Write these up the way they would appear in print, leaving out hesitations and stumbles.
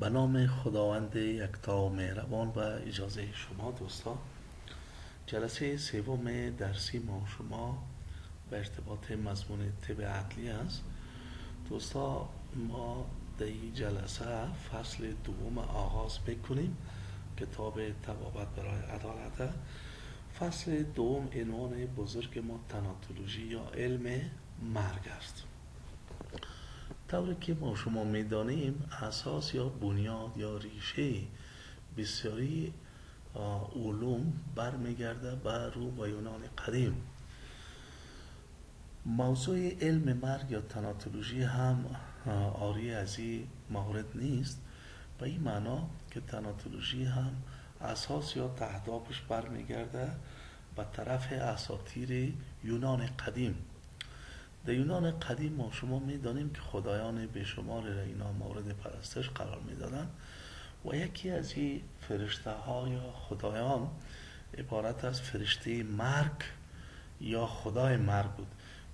به نام خداوند یکتا و مهربان و اجازه شما دوستان، جلسه سوم درسی ما شما به ارتباط مضمون طب عقلی است. دوستا، ما در این جلسه فصل دوم آغاز میکنیم. کتاب طبابت برای عدالت. فصل دوم عنوان بزرگ ما تاناتولوژی یا علم مرگ است. طوری که ما شما میدانیم، اساس یا بنیاد یا ریشه بسیاری علوم برمیگرده به روم و یونان قدیم. موضوع علم مرگ یا تاناتولوژی هم عاری از این مورد نیست، به این معنا که تاناتولوژی هم اساس یا تهدابش برمیگرده به طرف اساطیر یونان قدیم. در یونان قدیم ما شما میدانیم که خدایان بیشمار را اینا مورد پرستش قرار میدادن و یکی از این فرشته ها یا خدایان عبارت از فرشته مرگ یا خدای مرگ بود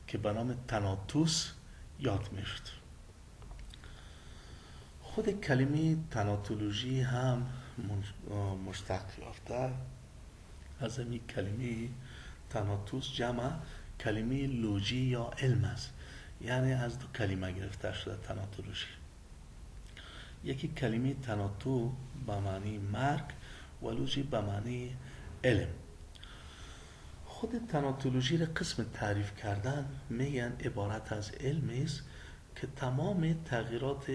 که به نام تاناتوس یاد میشد. خود کلمه تاناتولوژی هم مشتق یافته از این کلمه تاناتوس، جمع کلمه لوژی یا علم است، یعنی از دو کلمه گرفته شده تاناتولوژی. یکی کلمه تاناتو به معنی مرگ و لوژی به معنی علم. خود تاناتولوژی را قسم تعریف کردن میگن عبارت از علمی است که تمام تغییرات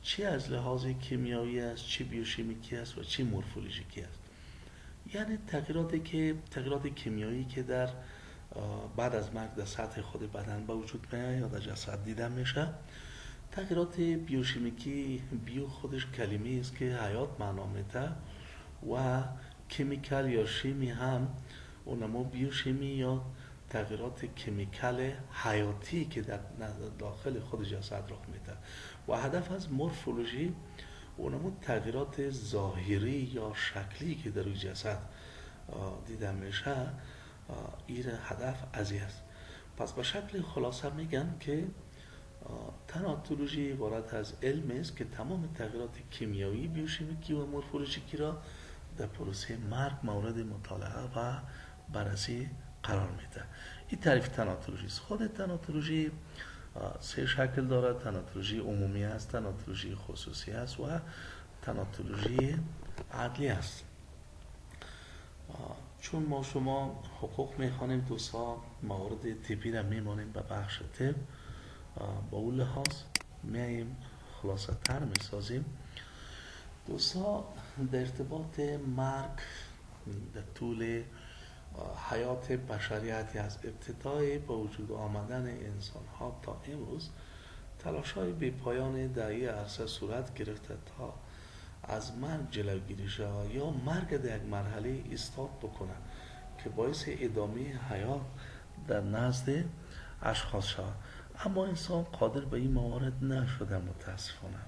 چی از لحاظ کیمیایی است، چی بیوشیمیکی است و چی مورفولوژیکی است. یعنی تغییرات کیمیایی که در بعد از مرگ در سطح خود بدن به وجود میاد یا در جسد دیده میشه. تغییرات بیوشیمیکی، بیو خودش کلمه است که حیات معنا میده و کیمیکال یا شیمی هم اونمو بیوشیمی یا تغییرات کیمیکال حیاتی که در داخل خود جسد رخ میده. و هدف از مورفولوژی اونمو تغییرات ظاهری یا شکلی که در جسد دیده میشه، این هدف از این است. پس به شکل خلاصه میگن که تاناتولوژی عبارت از علم است که تمام تغییرات کیمیایی، بیوشیمیکی و مورفولوژیکی را در پروسه مرگ مورد مطالعه و بررسی قرار میده. این تعریف تاناتولوژی است. خود تاناتولوژی سه شکل دارد. تاناتولوژی عمومی است، تاناتولوژی خصوصی است و تاناتولوژی عدلی است. چون ما شما حقوق میخوانیم دوستا، موارد طبی را میمانیم به بخش طب، با اون لحاظ میاییم خلاصه تر میسازیم. دوستا، در ارتباط مرگ در طول حیات بشریت از ابتدای به وجود آمدن انسان ها تا امروز تلاش های بی پایان در این عرصه صورت گرفته تا از مرگ جلوگیری شود یا مرگ در یک مرحله ایستاد بکنه که باعث ادامه حیات در نزد اشخاص شود. اما انسان قادر به این موارد نشده متاسفانه.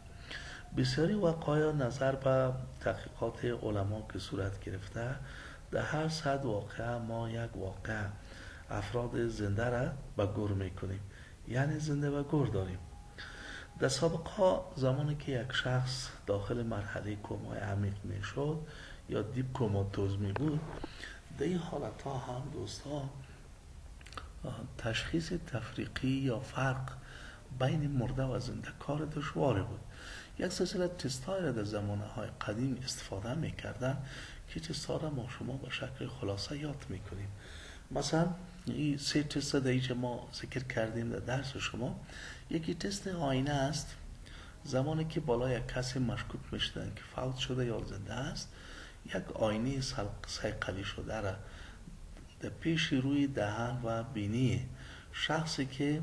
بسیاری وقایع نظر به تحقیقات علما که صورت گرفته، در هر 100 واقعه ما یک واقعه افراد زنده را به گور میکنیم، یعنی زنده و گور داریم. در سابقا زمانی که یک شخص داخل مرحله کومای عمیق میشد یا دیپ کوماتوز می بود، در این حالت ها هم دوستا تشخیص تفریقی یا فرق بین مرده و زنده کار دشواری بود. یک سلسله تست‌های را در زمانه‌های قدیم استفاده می‌کردن که تست‌ها را ما شما به شکل خلاصه یاد می‌کنیم. مثلا این سه تست در اینجا ما ذکر کردیم در درس شما. یکی تست آینه است. زمانی که بالای یک کسی مشکوک می‌شدن که فوت شده یا زنده است، یک آینه صیقلی شده را در پیش روی دهن و بینی شخصی که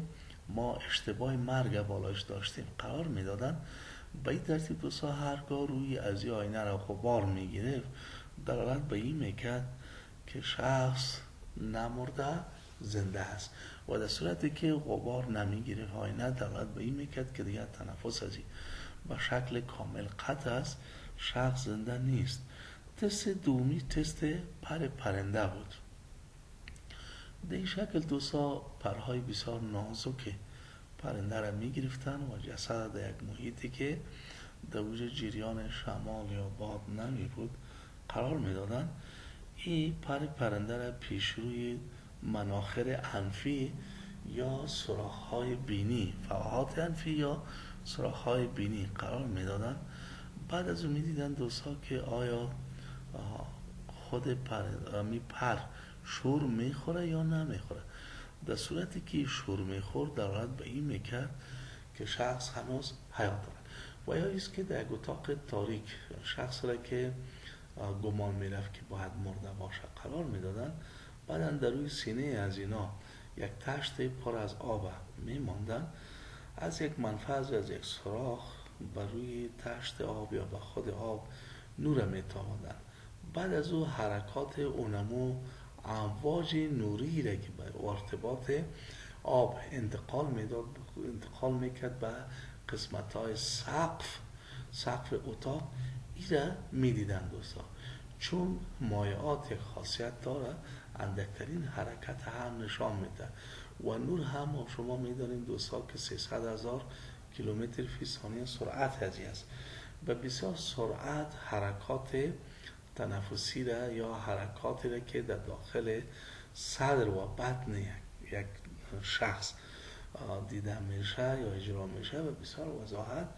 ما اشتباه مرگ بالایش داشتیم قرار میدادن. به این ترتیب دوستا هرگاه روی از این آینه را غبار میگرفت، دلالت به این میکرد که شخص نمرده زنده است، و در صورتی که غبار نمیگرفت آینه، دلالت به این میکرد که دیگر تنفس از این به شکل کامل قطع است، شخص زنده نیست. تست دومی تست پرنده بود. در این شکل دوستا پرهای بسیار نازک پرنده را می گرفتن و جسد در یک محیطی که در وجود جریان شمال یا باد نمی بود قرار میدادن، این پرنده را پیش روی مناخر انفی یا سوراخ‌های بینی، فقاعات انفی یا سوراخ‌های بینی قرار میدادن. بعد از اون میدیدن دوستا که آیا خود پر شور میخوره یا نمیخوره. در صورتی که شور میخورد در حالت به این میکرد که شخص هنوز حیات دارد. و یا ایست که در اتاق تاریک شخص را که گمان میرفت که باید مرده باشه قرار میدادن، بعدن در روی سینه از اینا یک تشت پر از آب میماندن، از یک منفذ از یک سوراخ بر روی تشت آب یا به خود آب نور میتاباندن. بعد از او حرکات اونمو امواج نوری را که بر ارتباط آب انتقال میکرد به قسمت های سقف اتاق، این را میدیدن دوستا. چون مایعات یک خاصیت داره، اندکترین حرکت هم نشان میده و نور هم شما میدانید دوستا که 300,000 کیلومتر فی ثانیه سرعت هزی است. به بسیار سرعت حرکات تنفسی را یا حرکاتی را که در داخل صدر و بطن یک شخص دیده میشه یا اجرا میشه و بسیار وضاحت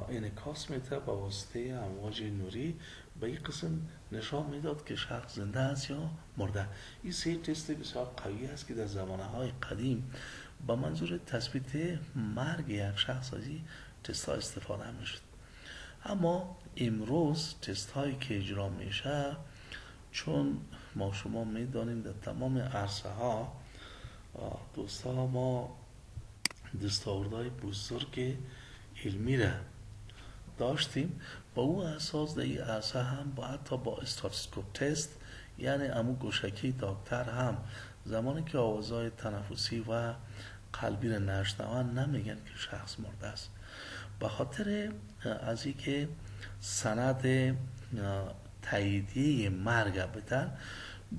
انعکاس میده با واسطه امواج نوری به این قسم نشان میداد که شخص زنده است یا مرده. این سه تست بسیار قوی است که در زمانهای قدیم با منظور تثبیت مرگ یک شخص از این تست ها استفاده میشد. اما امروز تست هایی که اجرا میشه، چون ما شما میدانیم در تمام عرصه ها دوستا ما دستاوردهای بزرگ علمی را داشتیم، با او اساس در این عرصه هم حتی با استاتوسکوپ تست، یعنی امو گوشکی دکتر هم زمانی که آوازهای تنفسی و قلبی را نشنون نمیگن که شخص مرده است. به خاطر از اینکه سند تاییدیه مرگ بدن،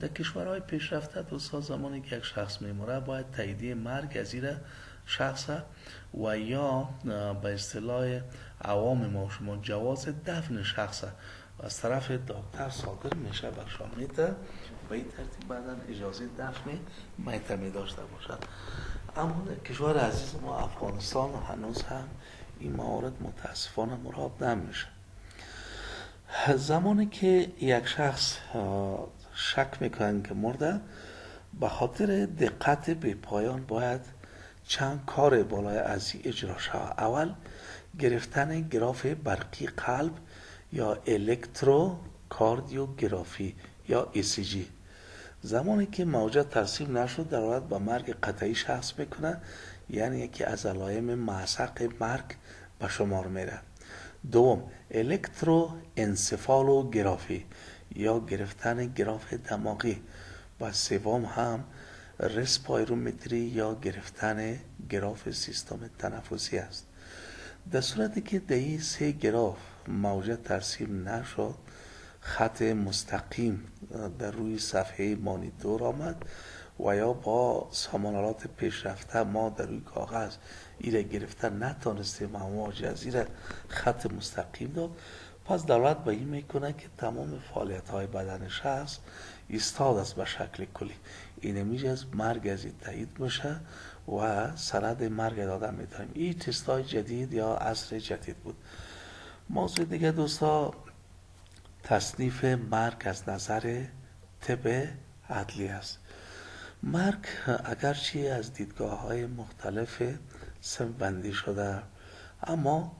در کشورهای پیشرفته دوستا زمانی که یک شخص میموره باید تاییدیه مرگ از این شخص و یا به اصطلاح عوام ما شما جواز دفن شخص از طرف دکتر صادر میشه بر شاملیت به این ترتیب بعدا اجازه دفن میت می داشته باشد. اما در کشور عزیز ما افغانستان هنوز هم این موارد متاسفانه مراعات نمیشه. زمانی که یک شخص شک میکنن که مرده، به خاطر دقت به پایان باید چند کار بالای ارزی اجرا شود. اول گرفتن گراف برقی قلب یا الکتروکاردیوگرافی یا ECG. زمانی که موجه ترسیم نشد در حالت به مرگ قطعی شخص میکنه، یعنی یکی از علائم معسق مرگ به شمار میره. دوم الکتروانسفالوگرافی یا گرفتن گراف دماغی و سوم هم رسپایرومتری یا گرفتن گراف سیستم تنفسی است. در صورتی که در این سه گراف موجه ترسیم نشد، خط مستقیم در روی صفحه مانیتور آمد و یا با سامانالات پیشرفته ما در روی کاغذ ایره گرفتن نتانستیم امواج از ایره خط مستقیم داد، پس دلالت به این میکنه که تمام فعالیت های بدن شخص ایستاد است به شکل کلی. این میشه از مرگ از این تایید میشه و سند مرگ داده میتونیم. این تست های جدید یا عصر جدید بود. موضوع دیگه دوستا تصنیف مرگ از نظر طب عدلی است. مرگ اگرچه از دیدگاه های مختلف صنف بندی شده، اما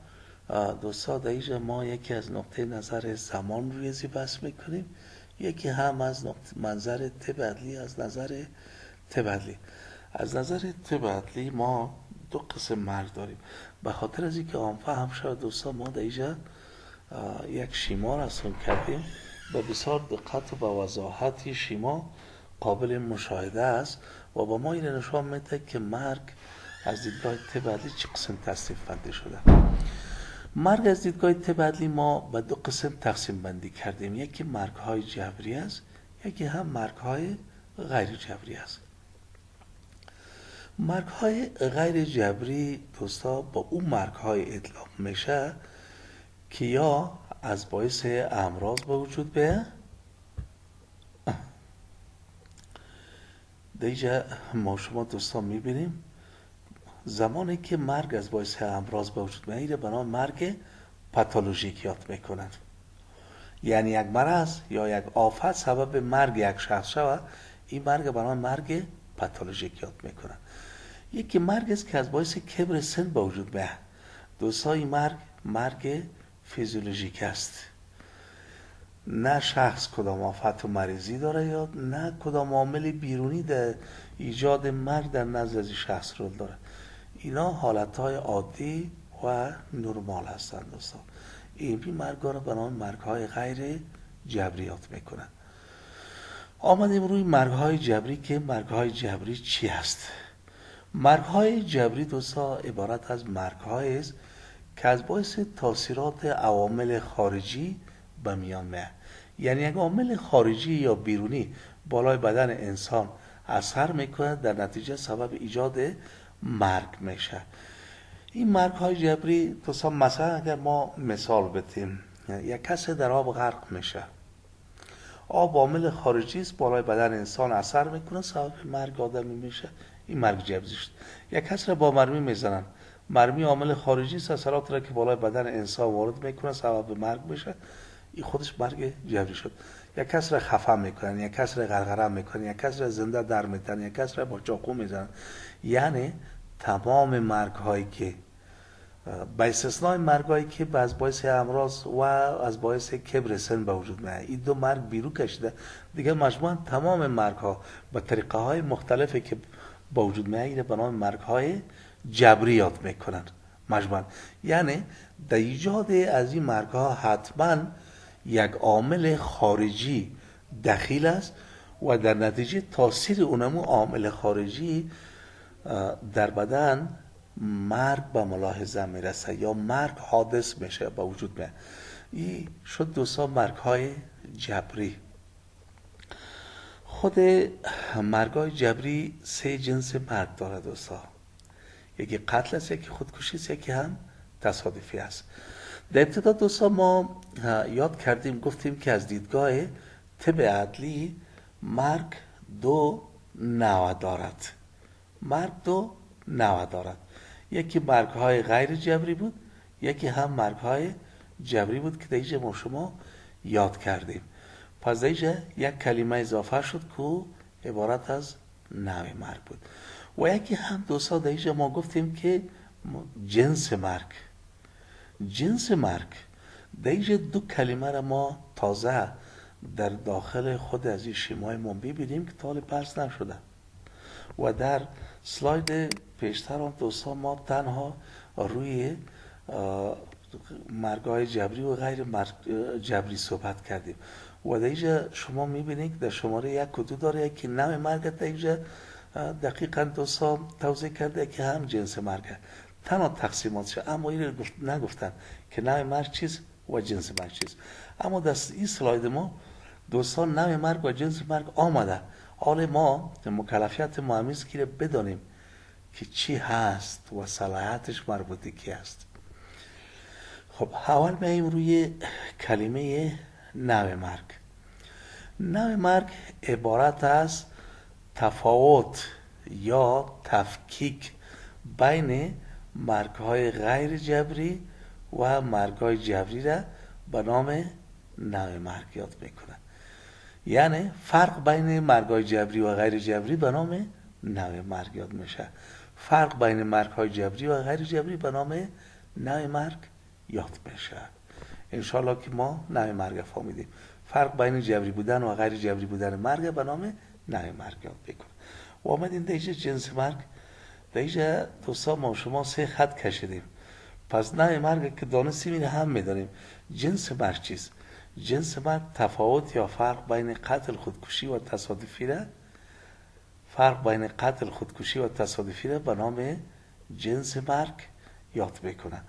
دوستا در اینجا ما یکی از نقطه نظر زمان ریزی بحث میکنیم، یکی هم از منظر طب عدلی. از نظر طب عدلی، از نظر طب عدلی ما دو قسم مرگ داریم. به خاطر از اینکه عام فهم شد دوستا ما در اینجا یک شیما رسم کردیم، به بسیار دقت و به وضاحت شیما قابل مشاهده است و با ما این نشان میده که مرگ از دیدگاه طب عدلی چه قسم تصنیف بندی شده. مرگ از دیدگاه طب عدلی ما به دو قسم تقسیم بندی کردیم، یکی مرگ های جبری است، یکی هم مرگ های غیر جبری است. مرگ های غیر جبری دوستا با اون مرگ های اطلاق میشه که یا از باعث امراض به وجود بیه. دیجا ما شما دوستان میبینیم زمانی که مرگ از باعث امراض به وجود میاد به نام مرگ پاتولوژیک یاد میکنن. یعنی یک مرض یا یک آفت سبب مرگ یک شخص شود، این مرگ به نام مرگ پاتولوژیک یاد میکنن. یکی مرگ است که از باعث کبر سن به وجود میاد. دوستان این مرگ فیزیولوژیک است، نه شخص کدام آفت و مریضی داره یا نه کدام عامل بیرونی در ایجاد مرگ در نزد از شخص رول داره. اینا حالتهای عادی و نرمال هستند دوستان. این مرگ‌ها را به نام مرگ‌های غیر جبری یاد میکنن. آمدیم روی مرگ‌های جبری که مرگ‌های جبری چی است؟ مرگ‌های جبری دوستان عبارت از مرگ‌هایی است که از باعث تاثیرات عوامل خارجی به میان میاد. یعنی یک عامل خارجی یا بیرونی بالای بدن انسان اثر میکنه، در نتیجه سبب ایجاد مرگ میشه. این مرگ های جبری دوستان مثلا اگر ما مثال بدیم، یک کسی در آب غرق میشه، آب عامل خارجی است بالای بدن انسان اثر میکنه سبب مرگ آدمی میشه، این مرگ جبری است. یک کسی را با مرمی میزنن، مرمی عامل خارجی است اثرات را که بالای بدن انسان وارد میکنه سبب مرگ میشه، این خودش مرگ جبری شد. یک کس را خفه میکنن، یک کس را غرغره میکنن، یک کس را زنده در میتن، یک کس را با چاقو میزنن. یعنی تمام مرگ هایی که به استثنای مرگ هایی که از باعث امراض و از باعث کبر سن به وجود میاد، این دو مرگ بیرو کشیده دیگه مجموعاً تمام مرگ ها به طریقه های مختلفی که به وجود میاد به نام مرگ های جبری یاد میکنن مجموعاً. یعنی در ایجاد از این مرگ ها حتماً یک عامل خارجی دخیل است و در نتیجه تاثیر اونمو عامل خارجی در بدن مرگ به ملاحظه میرسه یا مرگ حادث میشه به وجود میاد. این شد دوستان مرگ های جبری. خود مرگ های جبری 3 جنس مرگ داره دوستان. یکی قتل است، یکی خودکشی است، یکی هم تصادفی است. در ابتدا دوستان ما یاد کردیم گفتیم که از دیدگاه طب عدلی مرگ 2 نوع دارد. مرگ 2 نوع دارد. یکی مرگ های غیر جبری بود، یکی هم مرگ های جبری بود که دیگه ما شما یاد کردیم. پس دیگه یک کلمه اضافه شد که عبارت از نوع مرگ بود. و یکی هم دوستان دیگه ما گفتیم که جنس مرگ. جنس مرگ دیگه 2 کلمه را ما تازه در داخل خود از این شیمای ما ببینیم که تا پس نشده و در سلاید پیشتر هم دوستان ما تنها روی مرگ‌های جبری و غیر جبری صحبت کردیم و دیگه شما میبینید در شماره 1 و 2 داره که نوع مرگ دیگه دقیقاً دوستان توضیح کرده که هم جنس مرگ تنها تقسیمات شد، اما این نگفتن که نوع مرگ چیز و جنس مرگ چیز. اما در این سلاید ما دوستان نوع مرگ و جنس مرگ آمده. حالا ما مکلفیت ما همیست که بدانیم که چی هست و صلاحیتش مربوطه کی هست. خب اول میایم روی کلمه نوع مرگ. نوع مرگ عبارت از تفاوت یا تفکیک بین مرگ‌های غیر جبری و مرگ‌های جبری را به نام نوع مرگ یاد میکنن. یعنی فرق بین مرگ‌های جبری و غیر جبری به نام نوع مرگ یاد میشه. فرق بین مرگ‌های جبری و غیر جبری به نام نوع مرگ یاد میشه. انشالله که ما نوع مرگ فهمیدیم. فرق بین جبری بودن و غیر جبری بودن مرگ به نام نوع مرگ یاد میکنه. و آمدیم دیگه جنس مرگ. دیگه دوستان ما شما 3 خط کشیدیم. پس نوع مرگ که دانستیم این هم میدانیم. جنس مرگ چیست؟ جنس مرگ تفاوت یا فرق بین قتل، خودکشی و تصادفی را به نام جنس مرگ یاد میکنه.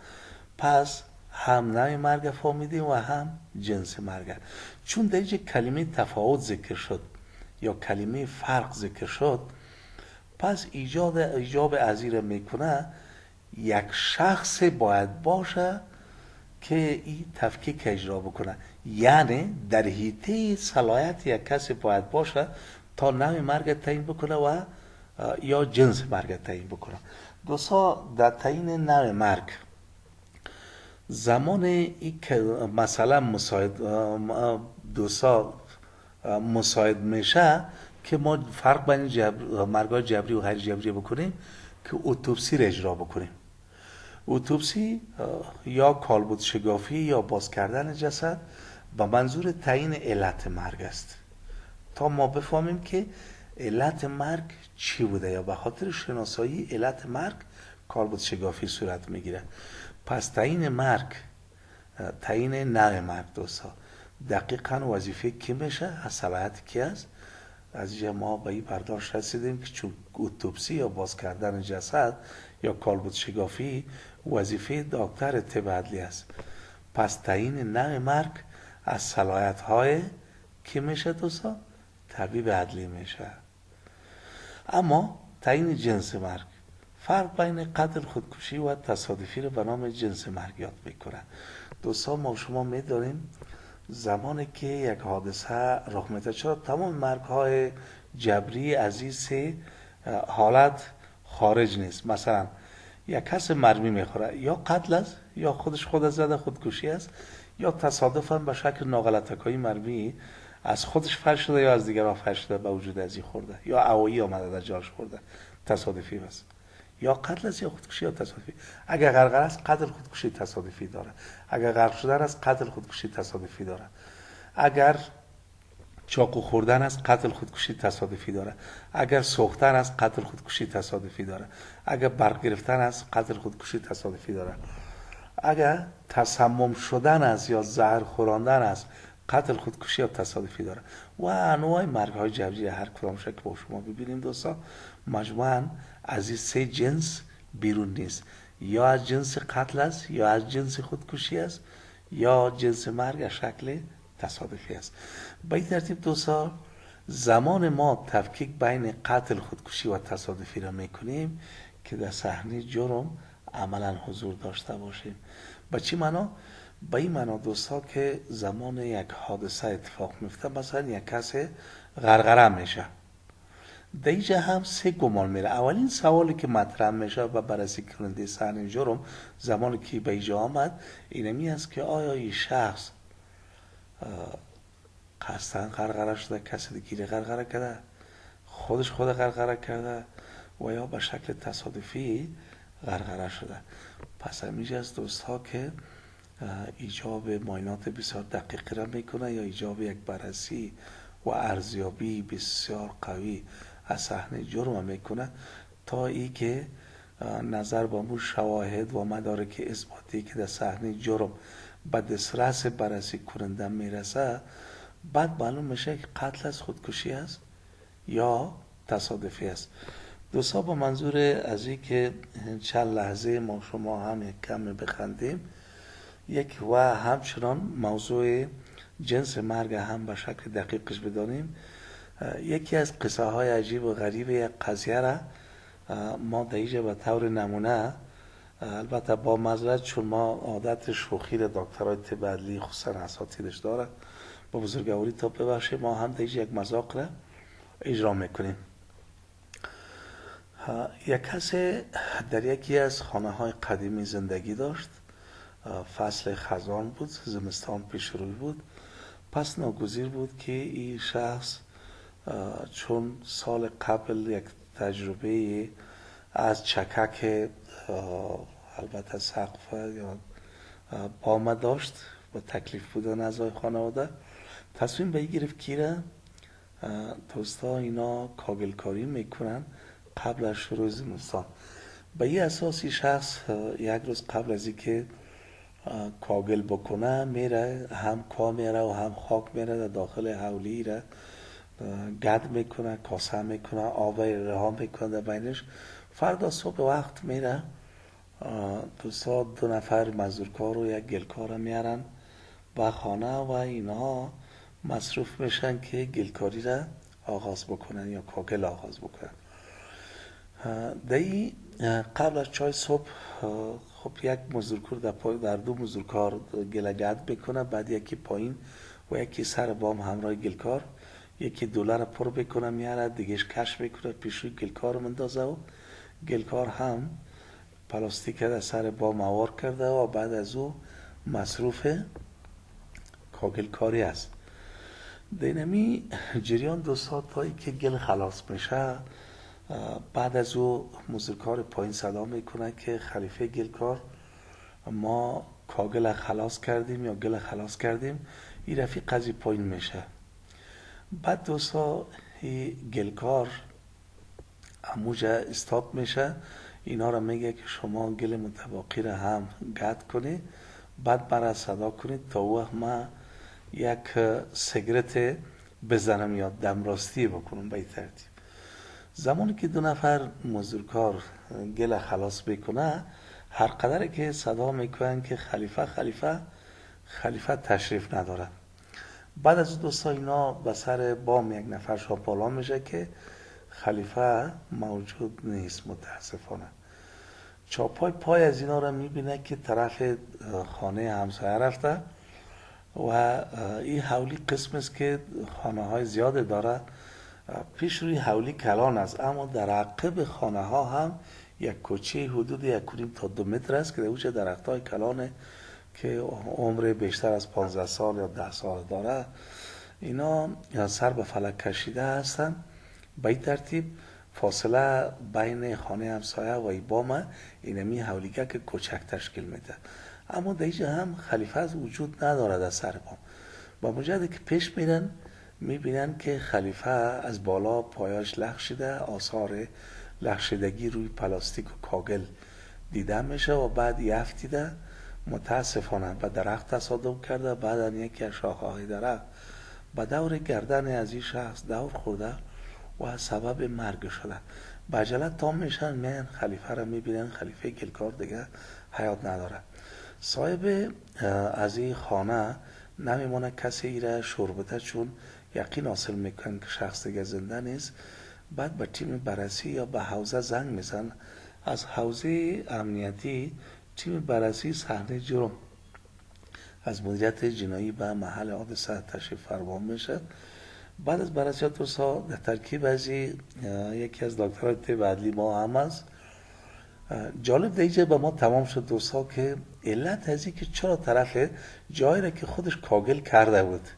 پس هم نوع مرگ فهمیدیم و هم جنس مرگ. چون در اینجا کلمه تفاوت ذکر شد یا کلمه فرق ذکر شد، پس ایجاب ازیر میکنه یک شخص باید باشه که این تفکیک اجرا بکنه. یعنی در حیطه صلاحیت یک کسی باید باشه تا نوع مرگ تعیین بکنه و یا جنس مرگ تعیین بکنه. دوستا در تعیین نوع مرگ زمان ای که مثلا مساعد میشه که ما فرق بین مرگای جبری و غیر جبری بکنیم که اتوپسی را اجرا بکنیم. اتوپسی یا کالبد شگافی یا باز کردن جسد به منظور تعیین علت مرگ است تا ما بفهمیم که علت مرگ چی بوده، یا به خاطر شناسایی علت مرگ کالبد شگافی صورت میگیره. پس تعیین مرگ، تعیین نوع مرگ دوستا دقیقاً وظیفه کی میشه؟ از صلاحیت کی است؟ از اینجا ما به این برداشت رسیدیم که چون اتوپسی یا باز کردن جسد یا کالبد شگافی وظیفه دکتر طب عدلی است. پس تعیین نوع مرگ از صلاحیت های کی میشه دوستا؟ طبیب عدلی میشه. اما تعیین جنس مرگ، فرق بین قتل خودکشی و تصادفی رو به نام جنس مرگ یاد میکنه. دوستا ما شما میداریم زمانی که یک حادثه رخ میده، چرا تمام مرگ های جبری از این سه حالت خارج نیست. مثلا یک کس مرمی میخوره، یا قتل است، یا خود زده خودکشی است، یا تصادفاً به شکل ناغلطکایی مرمی از خودش فش شده یا از دیگران فش شده به وجود از این خورده، یا هوایی آمده در جاش خورده، تصادفی است. یا قتل است یا خودکشی یا تصادفی. اگر غرقه است قتل خودکشی تصادفی داره، اگر غرق شدن است قتل خودکشی تصادفی داره، اگر چاقو خوردن است قتل خودکشی تصادفی داره، اگر سوختن است قتل خودکشی تصادفی داره، اگر برق گرفتن است قتل خودکشی تصادفی داره، اگر تسمم شدن است یا زهر خوراندن است قتل خودکشی یا تصادفی داره. و انواع مرگ های جبری هر کدامش که با شما ببینیم دوستا مجموعاً از این سه جنس بیرون نیست، یا از جنس قتل است، یا از جنس خودکشی است، یا جنس مرگ از شکل تصادفی است. به این ترتیب دوستا زمان ما تفکیک بین قتل خودکشی و تصادفی را میکنیم که در صحنه جرم عملا حضور داشته باشیم. به چی معنا؟ به این معنا دوستا که زمان یک حادثه اتفاق میفته، مثلا یک کس غرغره میشه، در اینجا هم سه گمان میره. اولین سوالی که مطرح میشه و بررسی کننده صحنه جرم زمانی که به اینجا آمد اینمی است که آیا این شخص قصداً غرغره شده، کسی دیگری غرغره کرده، خود غرغره کرده، و یا به شکل تصادفی غرغره شده. پس همیشه از دوستها که ایجاب معاینات بسیار دقیقی را میکنه یا ایجاب یک بررسی و ارزیابی بسیار قوی از صحنه جرم میکنه تا ای که نظر به مو شواهد و مدارک اثباتی که در صحنه جرم به دسترس بررسی کننده میرسه، بعد معلوم میشه که قتل است، خودکشی است یا تصادفی است. دوستا با منظور از این که چند لحظه ما شما هم یک کم بخندیم، یک و همچنان موضوع جنس مرگ هم به شکل دقیقش بدانیم، یکی از قصه های عجیب و غریب یک قضیه را ما در اینجا به طور نمونه، البته با معذرت چون ما عادت شوخی را دکترای طب عدلی خصوصا اساتیدش داره، با بزرگواری تا ببخشید ما هم در اینجا یک مذاق را اجرا میکنیم. یک کس در یکی از خانه های قدیمی زندگی داشت. فصل خزان بود، زمستان پیش روی بود. پس ناگزیر بود که این شخص چون سال قبل یک تجربه از چکک البته سقف یا بام داشت و تکلیف بودن اعضای خانواده، تصمیم به این گرفت که دوستا اینا کاغلکاری میکنن قبل از شروع زمستان. به این اساسی شخص یک روز قبل از اینکه کاغل بکنه میره، هم کا میره و هم خاک میره در داخل حولی را گد میکنه، کاسه میکنه، آب رها میکنه در بینش. فردا صبح وقت میره دوستا 2 نفر مزدورکار و یک گلکار میارن و خانه و اینا مصروف میشن که گلکاری را آغاز بکنن یا کاغل آغاز بکنن. قبل از چای صبح خب یک مزدورکار در دو مزدورکار گلگرد میکنه، بعد یکی پایین و یکی سر بام همراه گلکار، یکی دلار پر بکنه میاره، دیگهش کش میکنه پیشوی گلکار مندازه و گلکار هم پلاستیک در سر بام آوار کرده و بعد از او مصروف کاغلکاری است. دینمی جریان دو ساعت تایی که گل خلاص میشه، بعد از او مزدورکار پایین صدا میکنه که خلیفه گلکار ما کاغل خلاص کردیم یا گل خلاص کردیم. این رفیق قضی پایین میشه. بعد دوستا گلکار اموجه استاپ میشه، اینا را میگه که شما گل متباقی را هم قطع کنی، بعد برای صدا کنید تا وقت ما یک سیگرت بزنم یا دمراستی بکنم. به این ترتیب زمانی که دو نفر مزدورکار گل خلاص بکنه، هر قدر که صدا میکنن که خلیفه خلیفه، خلیفه تشریف نداره. بعد از دوستا اینا به سر بام یک نفر شاپالا میشه که خلیفه موجود نیست متاسفانه. چاپای پای از اینا را میبینه که طرف خانه همسایه رفته و این حولی قسم است که خانه های زیاده داره، پیش روی حولی کلان است، اما در عقب خانه ها هم یک کوچه حدود 1.5 تا 2 متر است که در اوج درخت های کلانه که عمر بیشتر از 15 سال یا 10 سال داره. اینا سر به فلک کشیده هستن. به این ترتیب فاصله بین خانه همسایه و بام اینمی حولیگه که کوچک تشکیل میده، اما در اینجا هم خلیفه از وجود نداره در سر بام. با مجرد که پیش میرن میبینن که خلیفه از بالا پایاش لغزیده، آثار لغزیدگی روی پلاستیک و کاغل دیده میشه و بعد یفتیده متاسفانه به درخت تصادف کرده. بعد یکی از شاخه‌های درخت به دور گردن از این شخص دور خورده و سبب مرگ شده. به عجله تام میشن میان خلیفه را میبینن، خلیفه گلکار دیگه حیات نداره. صاحب از این خانه نمیمونه کسی ایره شوربته، چون یقین حاصل میکنن که شخص دیگه زنده نیست. بعد به تیم بررسی یا به حوزه زنگ میزن، از حوزه امنیتی تیم بررسی صحنه جرم از مدیریت جنایی به محل حادثه تشریف فرما میشه. بعد از بررسی دوستا در ترکیب از یکی از دکترهای طب عدلی ما هم است. جالب دیگه به ما تمام شد دوستا که علت از این که چرا طرف جایی را که خودش کاغل کرده بود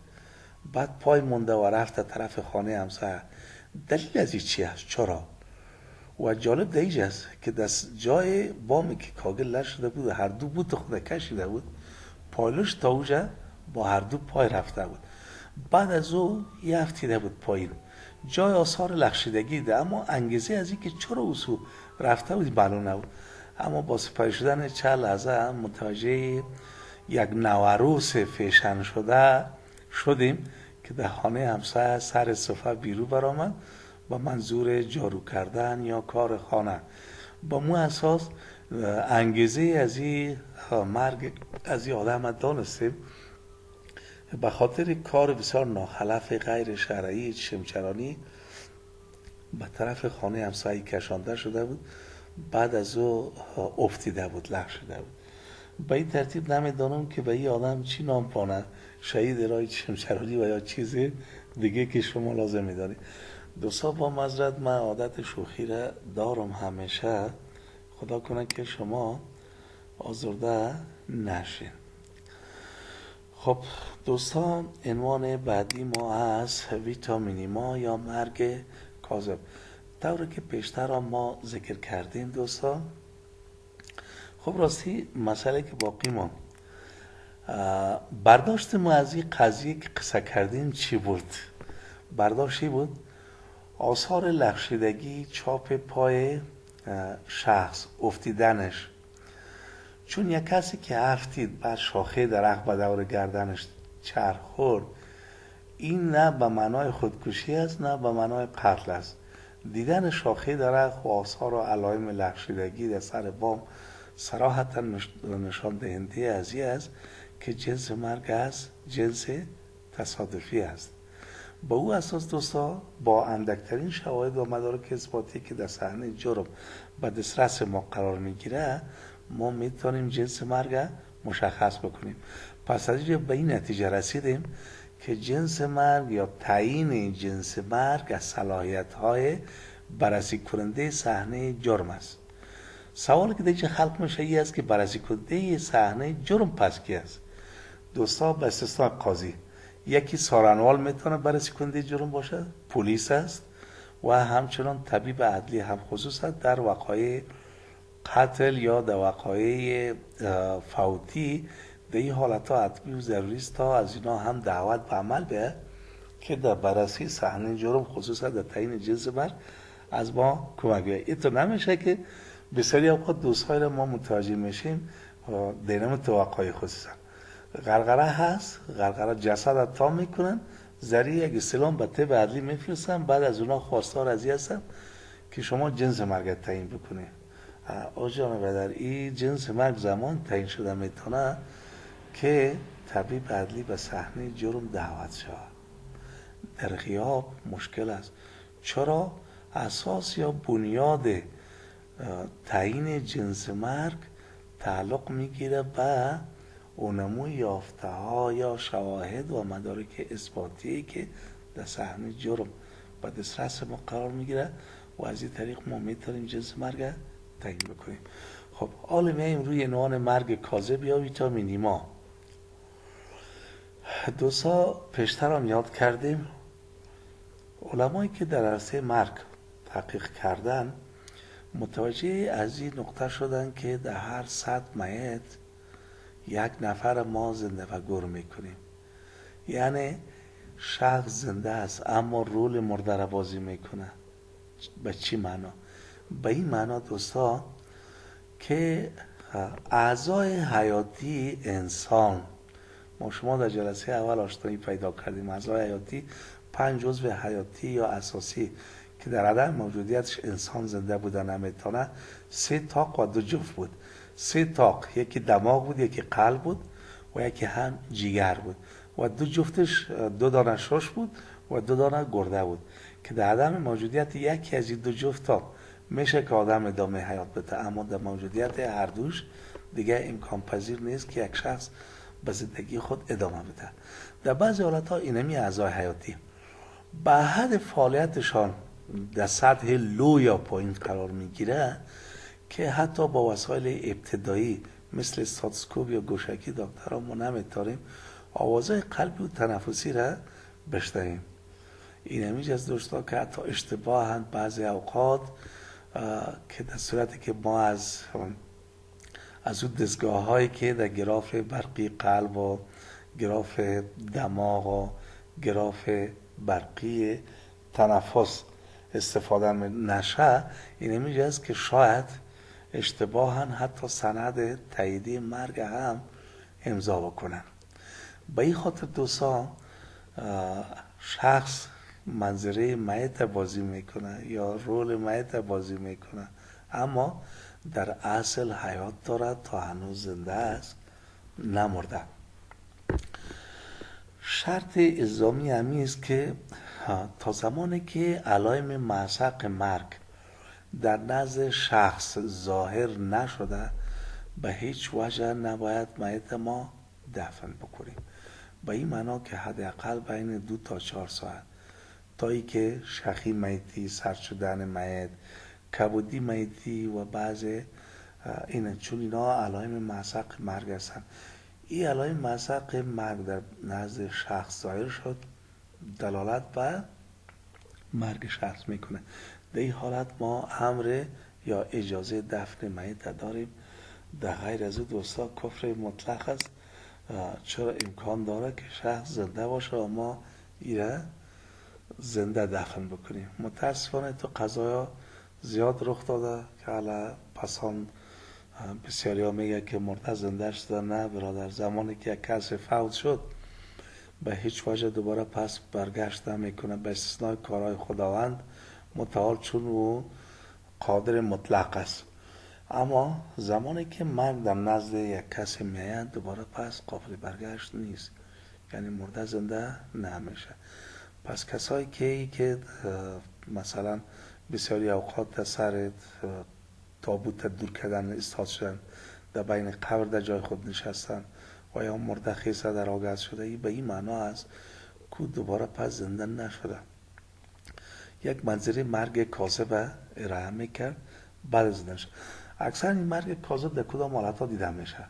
بعد پای مونده و رفت طرف خانه همسایه، دلیل از این چی است؟ چرا؟ و جالب دیگه است که دست جای بامی که کاغل نشده بود هر دو بوت خود کشیده بود، پایلوش تا اوجه با هر دو پای رفته بود. بعد از او یفتیده بود پایین، جای آثار لغزیدگی ده، اما انگیزه از این که چرا اوسو رفته بود معلوم نبود. اما با سپری شدن چند لحظه متوجه یک نوروس فیشن شده شدیم که در خانه همسایه سر صفحه بیرون برآمد با منظور جارو کردن یا کار خانه. با مو اساس انگیزه از این مرگ از این آدم دانستیم به خاطر کار بسیار ناخلف غیر شرعی شمچرانی به طرف خانه همسایه کشانده شده بود. بعد از او افتیده بود، لغز شده بود. به این ترتیب نمیدانم که به این آدم چی نام پاند، شهید رای شمچرانی و یا چیز دیگه که شما لازم میدانید. دوستا با معذرت من عادت شوخی را دارم همیشه، خدا کنه که شما آزرده نشین. خب دوستان عنوان بعدی ما از ویتامینی ما یا مرگ کاذب، طوری که پیشتر ما ذکر کردیم دوستان. خب راستی مسئله که باقی ما برداشت ما از این قضیه که قصه کردیم چی بود؟ برداشتی بود آثار لغزیدگی چاپ پای شخص، افتیدنش، چون یک کسی که افتید بعد شاخه درخت به دور گردنش چرخ خورد، این نه به معنای خودکشی است نه به معنای قتل است. دیدن شاخه درخت و آثار و علائم لغزیدگی در سر بام صراحتا نشان دهنده از این است که جنس مرگ است جنس تصادفی است. با او اساس دوستا با اندکترین شواهد و مدارک اثباتی که در صحنه جرم به دسترس ما قرار میگیره ما میتونیم جنس مرگ مشخص بکنیم. پس از اینجا به این نتیجه رسیدیم که جنس مرگ یا تعیین جنس مرگ از صلاحیت‌های بررسی کننده صحنه جرم است. سوالی که دیگه خلق میشه این است که بررسی کننده صحنه جرم پس کی است؟ دوستا به استثناء قاضی، یکی سارنوال میتونه بررسی کننده جرم باشه، پلیس است و همچنان طبیب عدلی هم، خصوصا در وقایع قتل یا در وقایع فوتی. در این حالت ها حتمی و ضروری است تا از اینا هم دعوت به عمل به که در بررسی صحنه جرم خصوصا در تعیین جنس مرگ از ما کمک بیاید. این تو نمیشه که بسیاری اوقات دوستای ما متوجه میشیم دینم توقعی خصوصا غرغره هست، غرغره جسد را تام میکنن، ذریع اگه سلام به طب عدلی میفرستن، بعد از اونا خواستار از این هستن که شما جنس مرگ تعیین بکنه. آجان بدر این جنس مرگ زمان تعیین شده میتونه که طبیب عدلی به صحنه جرم دعوت شود. در غیاب مشکل است. چرا؟ اساس یا بنیاد تعیین جنس مرگ تعلق میگیره به اونموی یافته ها یا شواهد و مدارک اثباتی که در صحنه جرم به دسترس ما قرار میگیره و از این طریق ما میتونیم جنس مرگ تعیین بکنیم. خب حالا میایم روی عنوان مرگ کاذب یا ویتامینیما. دوستا پیشتر هم یاد کردیم علمایی که در عرصه مرگ تحقیق کردن متوجه از این نقطه شدن که در هر 100 میت یک نفر ما زنده و گور میکنیم. یعنی شخص زنده است اما رول مرده را بازی میکنه. به چی معنا؟ به این معنا دوستا که اعضای حیاتی انسان، ما شما در جلسه اول آشنایی پیدا کردیم، اعضای حیاتی 5 عضو حیاتی یا اساسی که در عدم موجودیتش انسان زنده بوده نمیتونه، 3 تاق و 2 جفت بود. 3 تاق، یکی دماغ بود، یکی قلب بود و یکی هم جگر بود و 2 جفتش 2 دانه شش بود و 2 دانه گرده بود که در عدم موجودیت یکی از این 2 جفت تاق میشه که آدم ادامه حیات بده، اما در موجودیت هر دوش دیگه امکان پذیر نیست که یک شخص به زندگی خود ادامه بده. در بعضی حالت ها اینمی اعضای حیاتی به حد فعالیتشان در سطح لو یا پایین قرار میگیره که حتی با وسایل ابتدایی مثل استاتوسکوپ یا گوشکی دکترها ما نمیتونیم آوازهای قلبی و تنفسی را بشنویم. این همیشه از دوستا که حتی اشتباه هم بعضی اوقات که در صورتی که ما از اون دستگاه هایی که در گراف برقی قلب و گراف دماغ و گراف برقی تنفس استفاده نشه، این همیشه است که شاید اشتباها حتی سند تاییدی مرگ هم امضا بکنن. به این خاطر دوستا شخص منظره میت بازی میکنه یا رول میت بازی میکنه اما در اصل حیات دارد تا هنوز زنده است، نمرده. شرط الزامی همی است که تا زمانی که علائم معشق مرگ در نزد شخص ظاهر نشده به هیچ وجه نباید میت ما دفن بکنیم. به این معنا که حداقل بین 2 تا 4 ساعت تا ای که شخی میتی، سرد شدن میت، کبودی میتی و بعض این چون اینا علائم معشق مرگ هستن، این علائم معشق مرگ در نزد شخص ظاهر شد دلالت به مرگ شخص میکنه. در این حالت ما امر یا اجازه دفن میت داریم. در غیر از او دوستا کفر مطلق است، چرا امکان داره که شخص زنده باشه و ما ایره زنده دفن بکنیم. متاسفانه تو قضایا زیاد رخ داده که حالا پسان بسیاری ها میگه که مرده زنده شده. نه برادر، زمانی که یک کس فوت شد به هیچ وجه دوباره پس برگشت نمیکنه به استثنای کارهای خداوند متعال، چون او قادر مطلق است. اما زمانی که مرگ در نزد یک کس میاد دوباره پس قابل برگشت نیست، یعنی مرده زنده نمیشه. پس کسایی که مثلا بسیاری اوقات در سر تابوت دور کردن استاد شدن در بین قبر در جای خود نشستن و یا مرده خیسه در آگاز شده، ای به این معنا است که دوباره پس زنده نشده. یک منظری مرگ کاذب ارائه میکرد بعد از زنده شد. اکثر این مرگ کاذب در کدام حالتها دیده میشه؟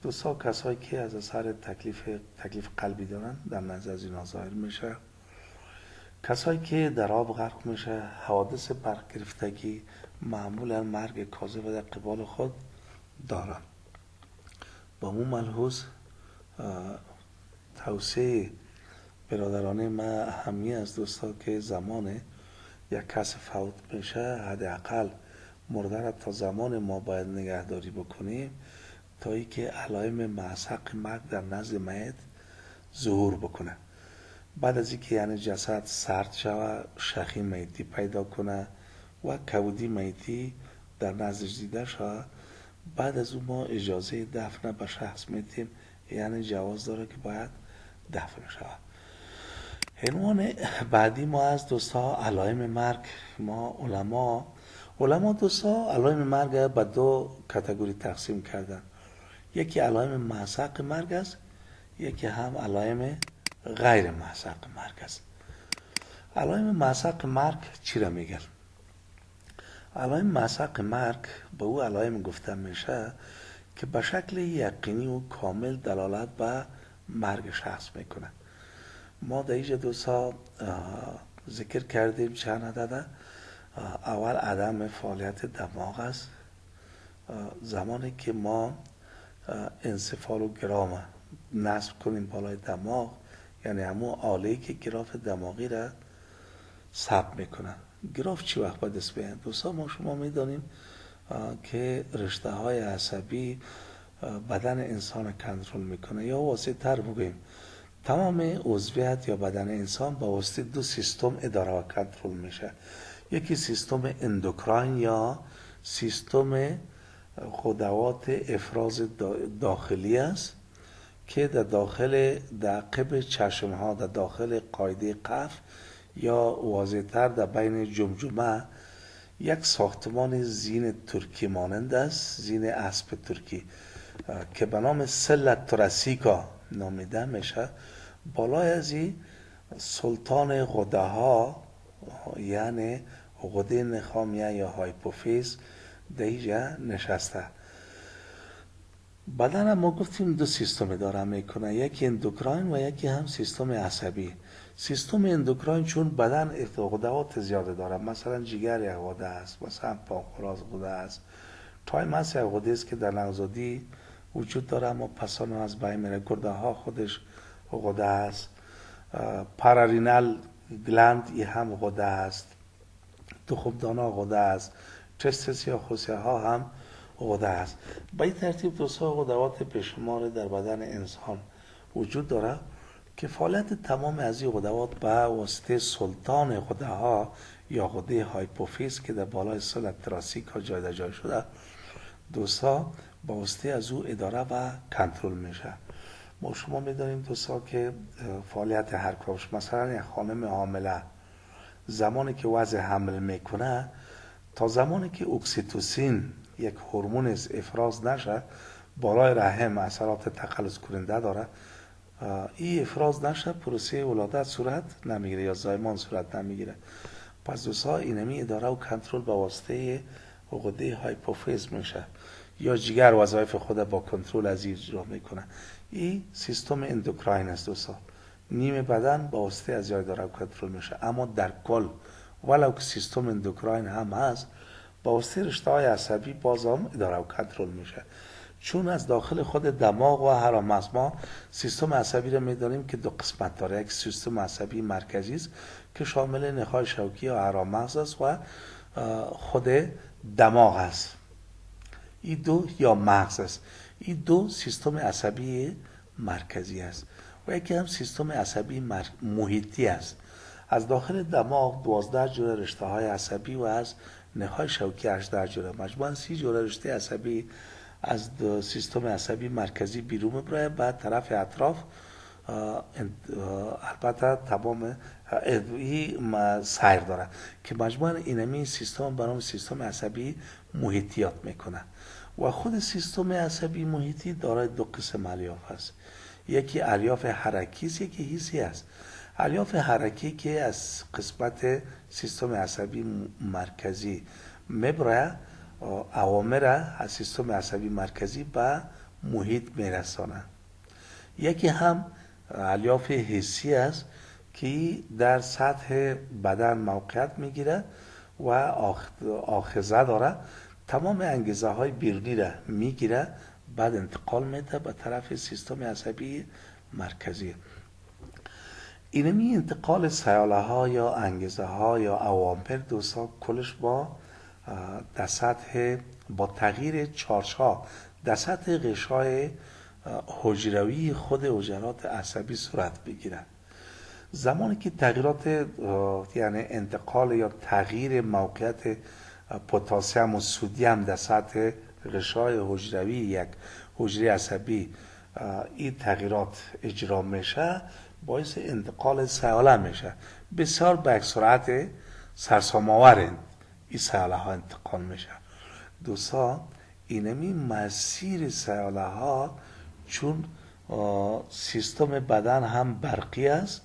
دوستا کسایی که از اثر تکلیف قلبی دارن در نظر از اینا ظاهر میشه. کسایی که در آب غرق میشه، حوادث برق گرفتگی، معمولا مرگ کاذب در قبال خود دارن. با مو ملحوظ توصیه برادرانه ما همی از دوستا که زمان یک کس فوت میشه حداقل مرده را تا زمان ما باید نگهداری بکنیم تا ای که علائم معسق مرگ در نزد میت ظهور بکنه. بعد از اینکه یعنی جسد سرد شوه، شخی میتی پیدا کنه و کبودی میتی در نزدش دیده شوه، بعد از اون ما اجازه دفن به شخص میتیم، یعنی جواز داره که باید دفن شوه. عنوان بعدی ما از دوستا علائم مرگ. ما علما دوستا علائم مرگ به دو کاتگوری تقسیم کردن. یکی علائم معسق مرگ است، یکی هم علائم غیر معسق مرگ است. علائم معسق مرگ چی را میگن؟ علائم معسق مرگ به او علائم گفته میشه که به شکل یقینی و کامل دلالت به مرگ شخص میکنه. ما در اینجا دوستا ذکر کردیم چند عدده. اول عدم فعالیت دماغ است. زمانی که ما انسفالوگرام نصب کنیم بالای دماغ، یعنی همون آله‌ای که گراف دماغی را ثبت میکنه. گراف چی وقت باید دست بیاین؟ دوستا ما شما میدانیم که رشته های عصبی بدن انسان کنترل میکنه، یا واسه تر بگویم تمام عضویت یا بدن انسان با واسطه دو سیستم اداره و کنترل میشه. یکی سیستم اندوکراین یا سیستم غدوات افراز داخلی است که در داخل قبل چشم ها، در داخل قاعده قف یا واضح‌تر در بین جمجمه یک ساختمان زین ترکی مانند است، زین اسب ترکی که به نام سلت توراسیکا نامیده میشه. بالای از این سلطان غده ها یعنی غده نخامیه یا هایپوفیز در اینجا نشسته. بدن ما گفتیم دو سیستم داره میکنه، یکی اندوکراین و یکی هم سیستم عصبی. سیستم اندوکراین چون بدن غدوات زیاده داره، مثلا جگر یک غده است، مثلا پانکراس غده است، تایمس یک غده است که در نوزادی وجود داره اما پسان از بین میره. گرده ها خودش غده است. پارارینال گلند ای هم غده است. تخمدانا غده است. تستس یا خوسه ها هم غده است. به این ترتیب دوستا غدوات بیشمار در بدن انسان وجود داره که فعالیت تمام از این غدوات به واسطه سلطان غده ها یا غده هایپوفیز که در بالای سلت تراسیکا جای در جای شده، دوستا با واسطه از او اداره و کنترل میشه. ما شما میدانیم دوستا که فعالیت هر کارش، مثلا یک خانم حامله زمانی که وضع حمل میکنه تا زمانی که اکسیتوسین یک هورمون افراز نشه، بالای رحم اثرات تقلص کننده داره، این افراز نشه پروسه ولادت صورت نمیگیره یا زایمان صورت نمیگیره. پس دوستا اینمی اداره و کنترل به واسطه غده هایپوفیز میشه یا جگر وظایف خود با کنترل از اجرا میکنه. این سیستم اندوکراین است دوستا. نیم بدن با واسطه از اداره و کنترل میشه، اما در کل ولو که سیستم اندوکراین هم هست با واسطه رشته های عصبی باز هم اداره و کنترل میشه. چون از داخل خود دماغ و هرامغز ما سیستم عصبی رو میدانیم که دو قسمت داره. یک سیستم عصبی مرکزی است که شامل نخاع شوکی و هرامغز است و خود دماغ است. این دو یا مغز است. این دو سیستم عصبی مرکزی است و یکی هم سیستم عصبی محیطی است. از داخل دماغ 12 جور رشته های عصبی و از نخاع شوکی 18 جور، مجموعاً 30 جور رشته عصبی از سیستم عصبی مرکزی بیرون میبره، بعد طرف اطراف البته تمام این سیر داره که مجموعاً اینمی سیستم برام سیستم عصبی محیطیات میکنه و خود سیستم عصبی محیطی دارای دو قسم الیاف است. یکی الیاف حرکی است، یکی حسی است. الیاف حرکی که از قسمت سیستم عصبی مرکزی میبره اوامر از سیستم عصبی مرکزی به محیط میرسانه. یکی هم الیاف حسی است که در سطح بدن موقعیت میگیره و آخذه داره، تمام انگیزه های بیرونی را میگیره بعد انتقال میده به طرف سیستم عصبی مرکزی. اینمی انتقال سیاله ها یا انگیزه ها یا اوامر دوستا کلش در سطح با تغییر چارج ها در سطح غشای حجروی خود حجرات عصبی صورت بگیره. زمانی که تغییرات یعنی انتقال یا تغییر موقعیت پتاسیم و سدیم در سطح غشای حجروی یک حجره عصبی این تغییرات اجرا میشه، باعث انتقال سیاله میشه. بسیار به سرعت سرسام‌آورند این سیاله ها انتقال میشه. دوستا اینمی مسیر سیاله ها چون سیستم بدن هم برقی است،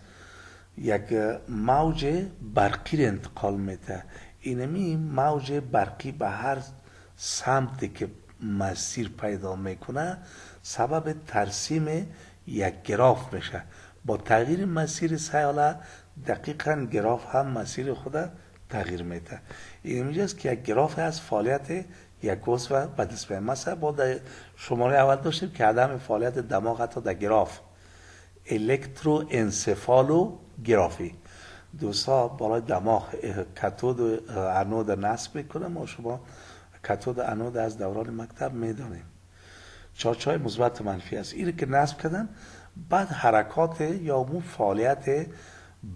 یک موج برقی رو انتقال میده. اینمی موج برقی به هر سمتی که مسیر پیدا میکنه سبب ترسیم یک گراف میشه. با تغییر مسیر سیاله دقیقاً گراف هم مسیر خود تغییر میده. این میجاست که یک گراف از فعالیت یک عضو به دست میاد. مثلا با شماره اول داشتیم که عدم فعالیت دماغ حتی در گراف الکترو انسفالوگرافی. دوستا بالای دماغ کاتود و انود نصب میکنه. ما شما کاتود و انود از دوران مکتب میدانیم، چارج‌های مثبت و منفی است. اینو که نصب کردن بعد حرکات یا اون فعالیت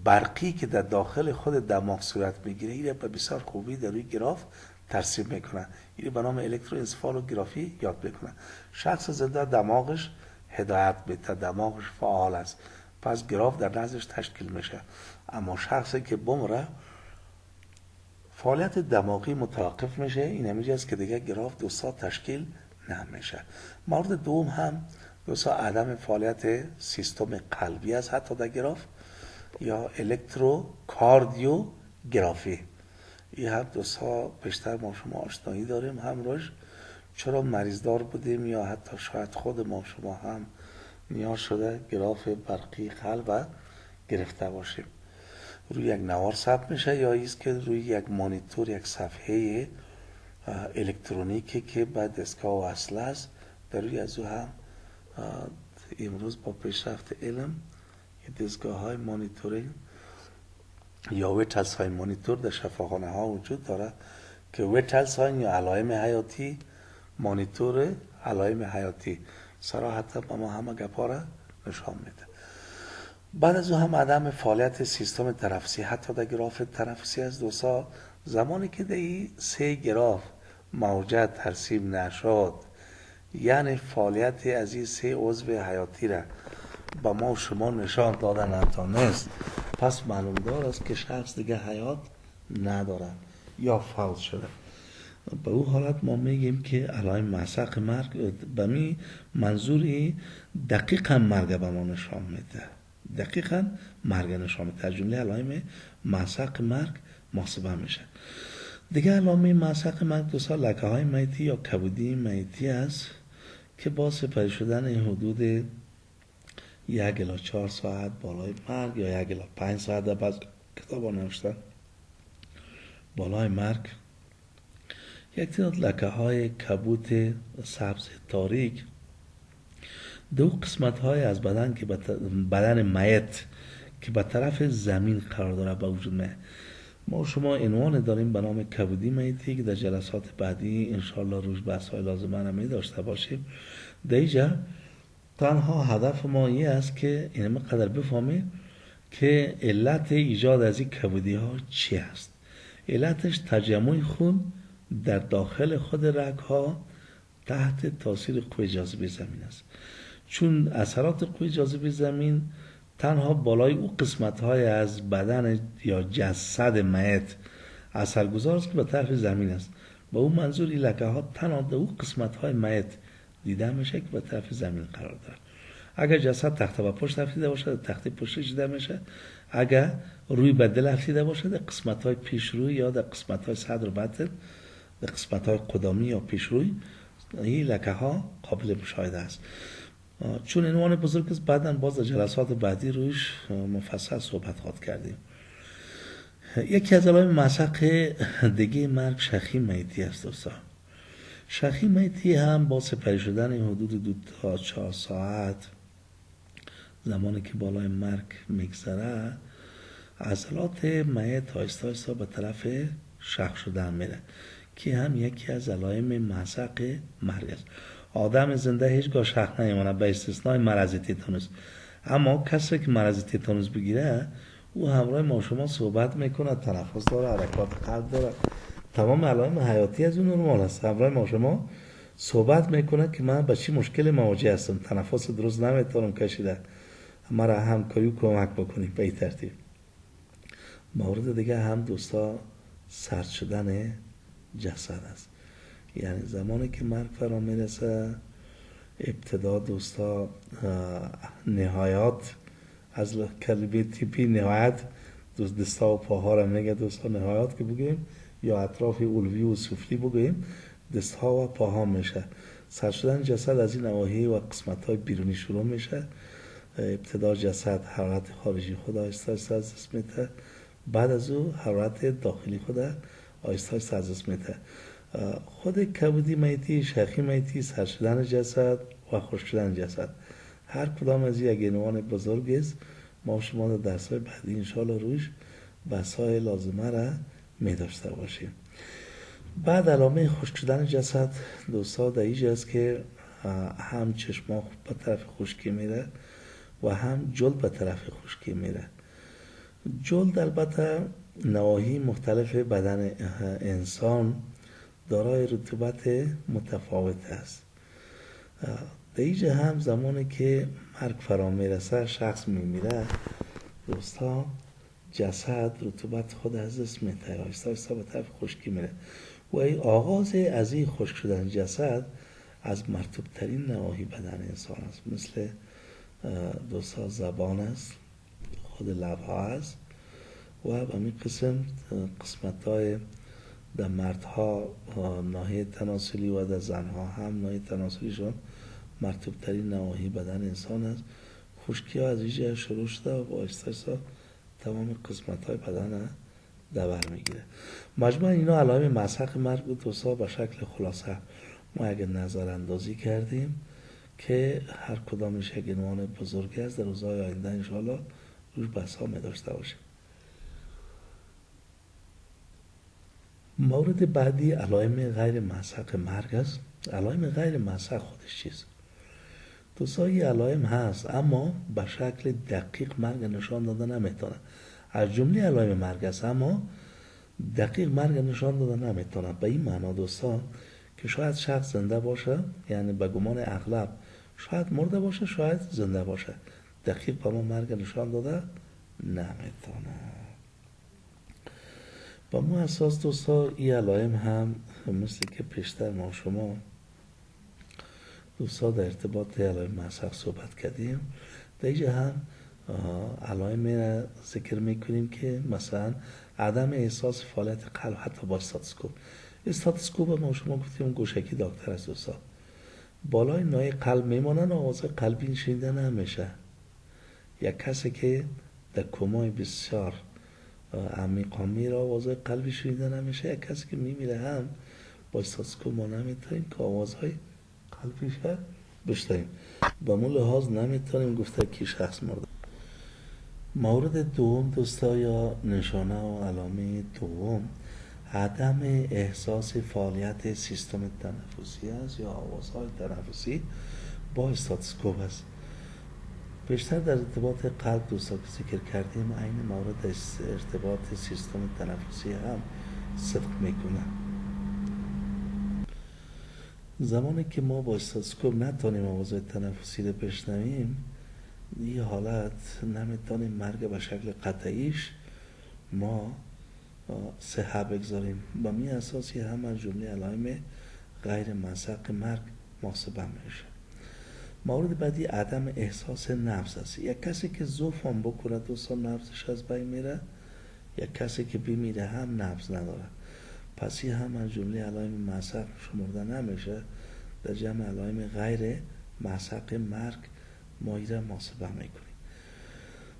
برقی که در داخل خود دماغ صورت میگیره اینو به بسیار خوبی در روی گراف ترسیم میکنن. اینو به نام الکتروانسفالوگرافی یاد میکنن. شخص زنده دماغش هدایت میده، دماغش فعال است، پس گراف در نظرش تشکیل میشه. اما شخصی که بمره فعالیت دماغی متوقف میشه. این همیشه است که دیگه گراف دوستا تشکیل نمیشه. مورد دوم هم دوستا عدم فعالیت سیستم قلبی است حتی در گراف یا الکتروکاردیوگرافی. این هم دوستا بیشتر ما شما آشنایی داریم هم روش، چرا مریضدار بودیم یا حتی شاید خود ما شما هم نیاز شده گراف برقی قلب گرفته باشیم. روی یک نوار ثبت میشه یا ایست که روی یک مانیتور یک صفحه الکترونیکی که به دستگاه وصل است. در روی از او هم امروز با پیشرفت علم دستگاه های مانیتورینگ یا ویتال ساین مانیتور در شفاخانه ها وجود داره که ویتال ساین یا علائم حیاتی مانیتور علائم حیاتی صراحتا با ما همه گپا را نشان میده. بعد از او هم عدم فعالیت سیستم تنفسی حتی در گراف تنفسی از دوستا. زمانی که در این سه گراف موجه ترسیم نشد یعنی فعالیت از این سه عضو حیاتی را با ما و شما نشان دادن نتانست، پس معلوم دار است که شخص دیگه حیات نداره یا فوت شده. به او حالت ما میگیم که علائم مسق مرگ به می منظوری دقیقا مرگ به ما نشان میده، دقیقا مرگ نشان میده. از جمله علائم مسق مرگ محسوب میشه. دیگه علائم مسق مرگ دوستا لکه های میتی یا کبودی میتی است که با سپری شدن حدود 1 الی 4 ساعت بالای مرگ یا 1 الی 5 ساعت در بعض کتاب ها نوشتن بالای مرگ. یک تعداد لکه های کبود سبز تاریک دو قسمت های از بدن که بدن میت که به طرف زمین قرار داره به وجود میاد. ما شما عنوان داریم به نام کبودی میتی که در جلسات بعدی انشالله روش بحث های لازمه را می داشته باشیم. در اینجا تنها هدف ما این است که اینم قدر بفهمیم که علت ایجاد از این کبودی ها چی است. علتش تجمع خون در داخل خود رگ ها تحت تاثیر قوه جاذبه زمین است. چون اثرات قوه جاذبه زمین تنها بالای او قسمت های از بدن یا جسد میت اثرگذار است که به طرف زمین است. با اون منظور این لکه ها تنها در اون قسمت های میت دیده میشه که به طرف زمین قرار داره. اگر جسد تخته و پشت افلیده باشه تخته پشتش دیده میشه، اگر روی به دل افلیده باشه در قسمت های پیش روی یا در قسمت های صدر و بطن، در قسمت های قدامی یا پیش روی، این لکه ها قابل مشاهده است. چون عنوان بزرگ است، بعداً باز در جلسات بعدی رویش مفصل صحبت خواهد کردیم. یکی از علائم مسق دیگه مرگ شخیم میتی است دوستان. شخیم میتی هم با سپری شدن حدود 2 تا 4 ساعت زمانی که بالای مرگ میگذره، عضلات میت آهسته آهسته به طرف شق شدن میره که هم یکی از علائم مسق مرگ است. آدم زنده هیچگاه شق نمیمونه به استثنای مرض تیتانوس. اما کسی که مرض تیتانوس بگیره او همراه ما شما صحبت میکنه، تنفس داره، حرکات قلب داره، تمام علائم حیاتی از اون نرمال است. همراه ما شما صحبت میکنه که من به چی مشکل مواجه هستم، تنفس درست نمیتونم کشیده، مرا همکاری کمک بکنید به این ترتیب. مورد دیگه هم دوستا سرد شدن جسد است. یعنی زمانی که مرگ فرا میرسه، ابتدا دوستا نهایت از کلمه تیپی نهایت دستا و پاها را میگه دوستا، نهایت که بگیم یا اطراف علوی و سفلی بگیم دستها و پاها میشه. سرد شدن جسد از این نواحی و قسمت های بیرونی شروع میشه. ابتدا جسد حرارت خارجی خود آهسته آهسته از دست میده، بعد از او حرارت داخلی خود آهسته آهسته از دست میده. خود کبودی میتی، شخی میتی، سرد شدن جسد و خشک شدن جسد، هر کدام از این یک عنوان بزرگ است. ما شما در درس‌های بعدی انشاءالله روش بحث‌های لازمه را می داشته باشیم. بعد علامه خشک شدن جسد دوستا در اینجاست که هم چشما به طرف خشکی میره و هم جلد به طرف خشکی میره. جلد البته نواحی مختلف بدن انسان دارای رطوبت متفاوت است. در اینجا هم زمانی که مرگ فرا میرسه، شخص میمیره دوستا، جسد رطوبت خود از دست میده، آهسته آهسته به طرف خشکی میره و این آغاز از این خشک شدن جسد از مرطوب ترین نواحی بدن انسان است. مثل دوستا زبان است، خود لبها است و به این قسمت های در مردها ناحیه تناسلی و در زنها هم ناحیه تناسلیشون مرطوب ترین نواحی بدن انسان است. خشکی ها از اینجا شروع شده و با آهسته تمام قسمت های بدن در بر میگیره. مجموع اینا علائم مسق مرگ بود دوستا. به شکل خلاصه ما اگر نظر اندازی کردیم که هر کدامش یک عنوان بزرگ است، در روزهای آینده انشاءالله روش بحث ها می داشته باشیم. مورد بعدی علائم غیر مسق مرگ است. علائم غیر مسق خودش چیست؟ دوستا این علائم هست اما به شکل دقیق مرگ نشان داده نمیتونه. از جمله علائم مرگ است اما دقیق مرگ نشان داده نمیتونه. به این معنا دوستا که شاید شخص زنده باشه، یعنی به گمان اغلب شاید مرده باشه، شاید زنده باشه، دقیق به ما مرگ نشان داده نمیتونه. با ما اساس دوستا این علائم هم مثل که پیشتر ما شما دوستا در ارتباط علائم مسق صحبت کردیم، در اینجا هم علائم را ذکر میکنیم که مثلا عدم احساس فعالیت قلب حتی با استاتوسکوپ. استاتوسکوپ ما شما گفتیم گوشکی دکتر است دوستا، بالای نای قلب میمانن و آواز قلبی شنیده نمیشه. یک کسی که در کمای بسیار عمیقا میره آواز قلبی شنیده نمیشه. یک کسی که میمیره هم با استاتوسکوپ ما نمیتونیم که آوازهای قلبی شد بشنویم. با مون لحاظ نمیتونیم گفته که شخص مرده. مورد دوم دوستا یا نشانه و علامه دوم عدم احساس فعالیت سیستم تنفسی است یا آوازهای تنفسی با استاتوسکوپ است. بیشتر در ارتباط قلب دوستا که ذکر کردیم عین مورد ارتباط سیستم تنفسی هم صدق میکنه. زمانی که ما با استاتوسکوپ نتونیم آوازهای تنفسی رو بشنویم، این حالت نمیتونیم مرگ به شکل قطعیش ما صحه بگذاریم. با می اساسی هم از جمله علائم غیر مسق مرگ محاسبه میشه. مورد بعدی عدم احساس نبض است. یک کسی که ضعف هم بکنه دوستان نبضش از بین میره، یک کسی که بمیره هم نبض نداره، پس این هم از جمله علائم مسق شمرده نمیشه. در جمع علائم غیر مسق مرگ ما ایره محاسبه میکنیم.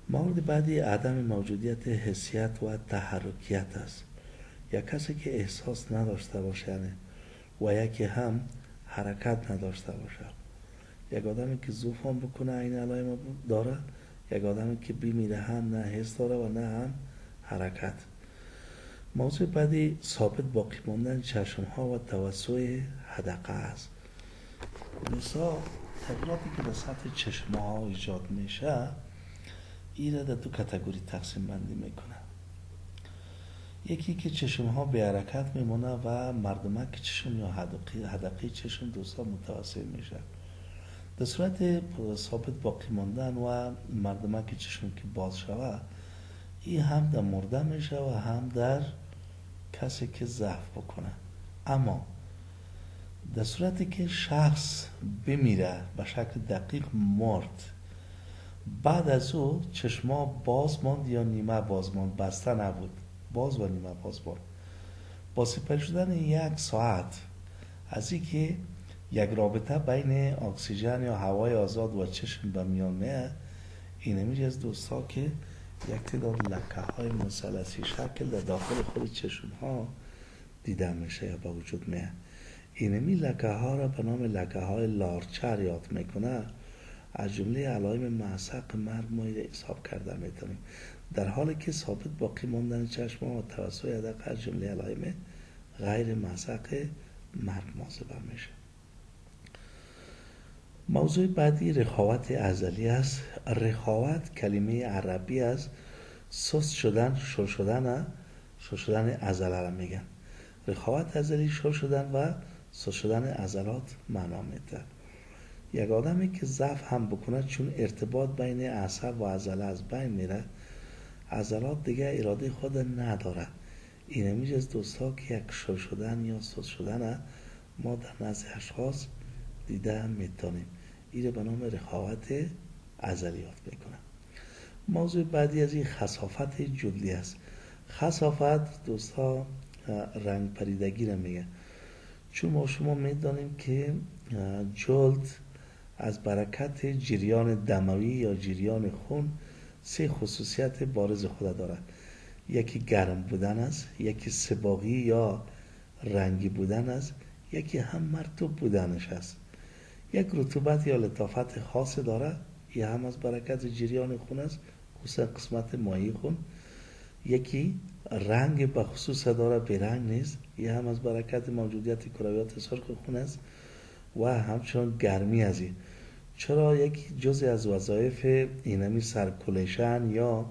مورد بعدی عدم موجودیت حسیت و تحرکیت است. یک کسی که احساس نداشته باشه و یکی هم حرکت نداشته باشه. یک آدمی که ضعف هم بکنه این علائم داره، یک آدمی که بمیره هم نه حس داره و نه هم حرکت. موضوع بعدی ثابت باقی ماندن چشم ها و توسع حدقه است. مثلا تغییراتی که در سطح چشم ها ایجاد میشه این را در دو کاتگوری تقسیم بندی میکنه. یکی که چشم ها به حرکت میمونه و مردمک چشم یا حدقه چشم دوستان متوسع میشه. در صورت ثابت باقی ماندن و مردمک چشم که باز شوه، این هم در مرده میشه و هم در کسی که ضعف بکنه. اما در صورتی که شخص بمیره به شکل دقیق مرد، بعد از او چشما باز ماند یا نیمه باز ماند، بسته نبود، باز و نیمه باز ماند. با سپری شدن 1 ساعت از این که یک رابطه بین اکسیژن یا هوای آزاد و چشم به میان میاد، این میشه از دوستا که یک تعداد لکه های مثلثی شکل در داخل خود چشم ها دیده میشه یا به وجود میاد. اینمی لکه ها را به نام لکه های لارچر یاد میکنه. از جمله علائم مسق مرگ ما حساب کرده میتونیم، در حالی که ثابت باقی ماندن چشم ها و توسع حدقه از جمله علائم غیر مسق مرگ محاسبه میشه. موضوع بعدی رخاوت عضلی است. رخاوت کلمه عربی است. سست شدن، شل شدن عضله را میگن. رخاوت عضلی شل شدن و سست شدن عضلات معنا میده. یک آدمی که ضعف هم بکنه چون ارتباط بین عصب و عضله از بین میره، عضلات دیگه اراده خود نداره. این میشه از دوستا که یک شل شدن یا سست شدن ما در نزد اشخاص دیده میتونیم. این به نام رخاوت عضلی یاد میکنه. موضوع بعدی از این خسافت جلدی است. خسافت دوستا رنگ پریدگی را میگه، چون ما شما میدانیم که جلد از برکت جریان دموی یا جریان خون 3 خصوصیت بارز خود دارد. یکی گرم بودن است، یکی صباغی یا رنگی بودن است، یکی هم مرطوب بودنش است. یک رطوبت یا لطافت خاص داره، این هم از برکت جریان خون است، خصوصا قسمت مایع خون. یکی رنگ به خصوص داره، بیرنگ نیست، این هم از برکت موجودیت کرویات سرخ خون است و همچنان گرمی از این. چرا یک جزء از وظایف اینمی سرکولیشن یا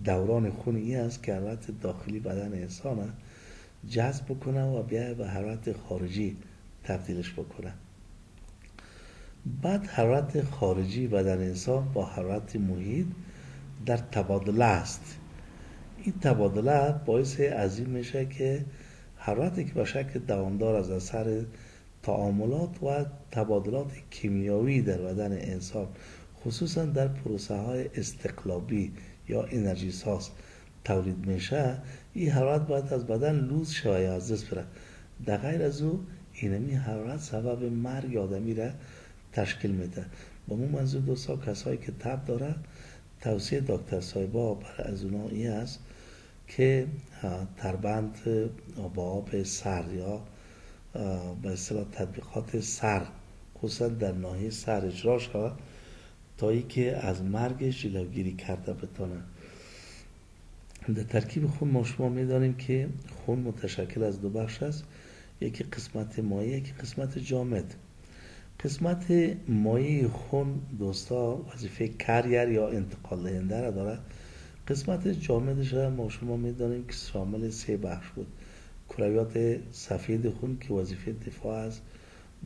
دوران خون این است که حرارت داخلی بدن انسان جذب بکنه و بیا به حرارت خارجی تبدیلش بکنه. بعد حرارت خارجی بدن انسان با حرارت محیط در تبادله است. این تبادله باعث عظیم میشه که حرارتی که به شکل دوامدار از اثر تعاملات و تبادلات کیمیایی در بدن انسان خصوصا در پروسه های استقلابی یا انرژی ساز تولید میشه، این حرارت باید از بدن لوس شوه یا از دست بره. در غیر از او اینمی حرارت سبب مرگ آدمی را تشکیل میده. با مون منظور دوستا کسایی که تب داره، توصیه دکتر صاحبا برای از اونا این است که تربند با آب سرد یا به اصطلاح تطبیقات سر خصوصا در ناحیه سر اجرا شود تا ای که از مرگش جلوگیری کرده بتونه. در ترکیب خون ما شما میدانیم که خون متشکل از 2 بخش است، یکی قسمت مایع، یکی قسمت جامد. قسمت مایع خون دوستا وظیفه کریر یا انتقال دهنده را داره. قسمت جامدش را ما شما میدانیم که شامل 3 بخش بود. کرویات سفید خون که وظیفه دفاع از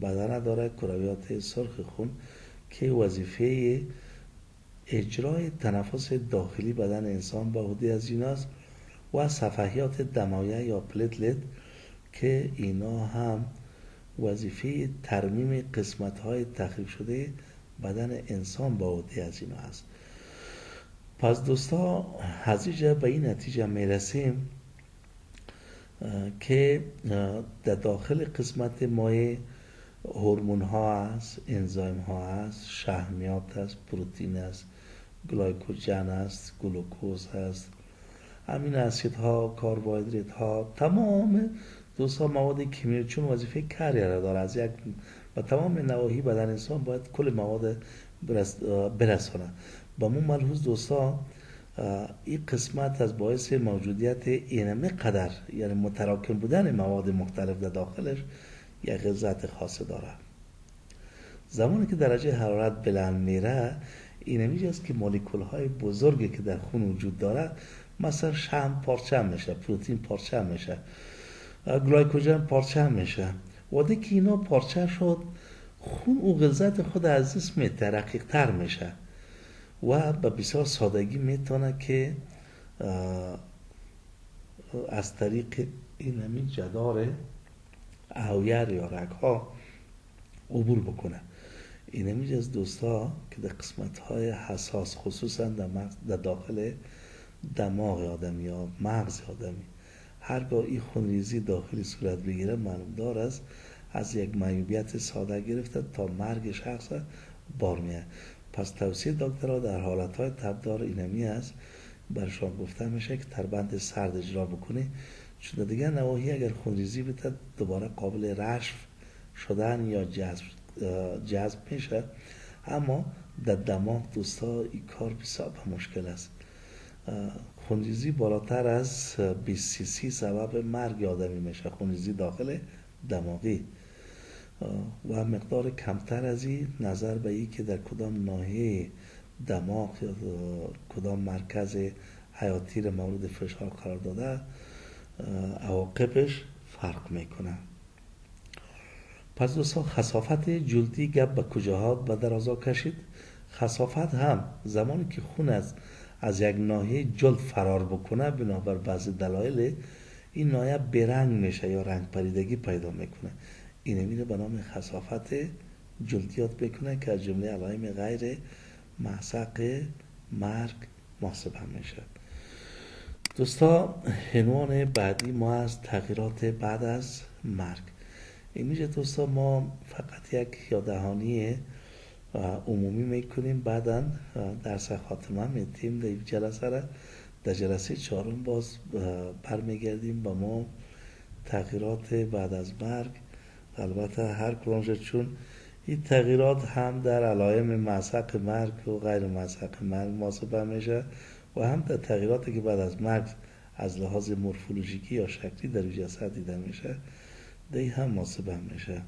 بدن داره، کرویات سرخ خون که وظیفه اجرای تنفس داخلی بدن انسان به عهده از این است و صفحیات دمویه یا پلیتلت که اینا هم وظیفه ترمیم قسمت‌های تخریب شده بدن انسان با عهده از اینا هست. پس دوستا از اینجا به این نتیجه میرسیم که در داخل قسمت مایع هورمون ها هست، انزایم ها هست، شحمیات هست، پروتئین هست، گلایکوژن هست، گلوکوز هست، امین اسیدها، کربوهیدرات ها، تمام دوستا مواد کیمیایی چون وظیفه کاری را داره از یک و تمام نواحی بدن انسان باید کل مواد برسانه. با مون ملحوظ دوستا این قسمت از باعث موجودیت اینمه قدر یعنی متراکم بودن مواد مختلف در داخلش یک غلظت خاص داره. زمانی که درجه حرارت بلند میره اینمی است که مولکول های بزرگی که در خون وجود داره مثلا شحم پارچه میشه، پروتئین پارچه میشه، گلایکوژن پارچه میشه. وقتی که اینا پارچه شد خون او غلظت خود از جسم رقیق تر میشه و به بسیار سادگی میتونه که از طریق اینمی جدار اهویر یا رگها عبور بکنه. اینمی از دوستا که در قسمت های حساس خصوصا در داخل دماغ آدمی یا مغز آدمی هرگاه این خونریزی داخلی صورت بگیره معلوم دار است از یک معیوبیت ساده گرفته تا مرگ شخص بار میاد. پس توصیه دکترها در حالتهای تبدار اینمی است برشان گفته میشه که تربند سرد اجرا بکنی چون دیگه نواحی اگر خونریزی بده دوباره قابل رشف شدن یا جذب میشه، اما در دماغ دوستا این کار بسیار مشکل است. خونریزی بالاتر از 20 سی سی سبب مرگ آدمی میشه، خونریزی داخل دماغی، و مقدار کمتر از این نظر به این که در کدام ناحیه دماغ یا کدام مرکز حیاتی را مورد فشار قرار داده عواقبش فرق میکنه. پس دوستان خسافت جلدی گپ به کجاها به درازا کشید؟ خسافت هم زمانی که خون از یک ناحیه جلد فرار بکنه بنابر بعض دلایل این ناحیه برنگ میشه یا رنگ پریدگی پیدا میکنه، این میره به نام خسافت جلدیات بکنه که از جمله علائم غیر محسق مرگ محسوب میشه. دوستا عنوان بعدی ما از تغییرات بعد از مرگ. این میشه دوستا ما فقط یک یاددهانی عمومی میکنیم، بعدا درس خاتمه میتیم در جلسه را در جلسه چهارم باز برمیگردیم با ما تغییرات بعد از مرگ. البته هر کدامش چون این تغییرات هم در علائم محسق مرگ و غیر محسق مرگ محسوب میشه و هم در تغییراتی که بعد از مرگ از لحاظ مورفولوژیکی یا شکلی در جسد دیده میشه دی هم محسوب میشه.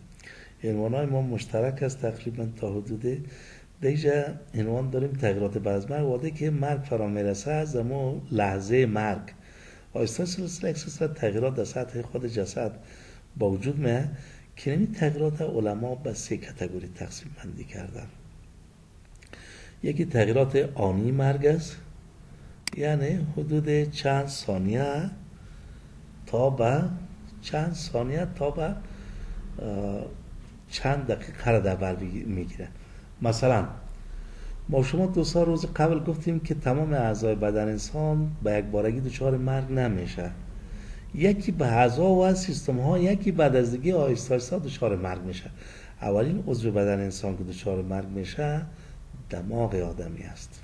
عنوانای ما مشترک است تقریبا تا حدود دیجا عنوان داریم تغییرات بعد از مرگ. وقتی که مرگ فرا میرسه از اما لحظه مرگ آیستا سلسله تغییرات در سطح خود جسد با وجود میه که این تغییرات علما به 3 کاتگوری تقسیم بندی کردن. یکی تغییرات آنی مرگ است، یعنی حدود چند ثانیه تا به چند دقیقه را در بر میگیره. مثلا ما شما 2 روز قبل گفتیم که تمام اعضای بدن انسان به یک بارگی دچار مرگ نمیشه، یکی به اعضا و سیستم ها یکی بعد از دیگه آهسته آهسته دچار مرگ میشه. اولین عضو بدن انسان که دچار مرگ میشه دماغ آدمی است.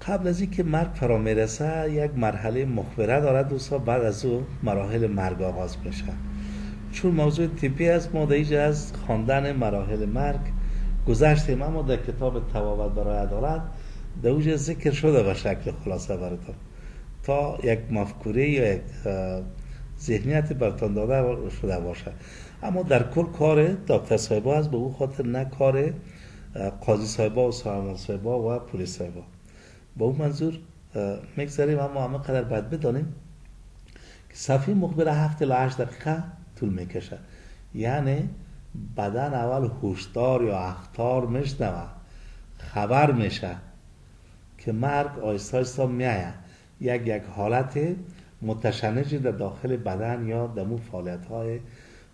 قبل از اینکه مرگ فرا میرسه یک مرحله مخبره داره دوستا، بعد از او مراحل مرگ آغاز میشه. چون موضوع طبی است ما دیگه از خواندن مراحل مرگ گذشتیم، اما در کتاب تواوت برای عدالت در اوج ذکر شده به شکل خلاصه براتون تا یک مفکوره یا یک ذهنیت براتون داده شده باشه. اما در کل کار دکتر صاحبا است، به او خاطر نه کار قاضی صاحبا و سرمال صاحبا و پلیس صاحبا. با اون منظور میگذاریم، اما همه قدر باید بدانیم که صفحه مخبره 7 تا 8 دقیقه طول میکشه. یعنی بدن اول هوشدار یا اخطار میشنوه، خبر میشه که مرگ آیستا آیستا میایه، یک حالت متشنج در داخل بدن یا دمو فعالیت های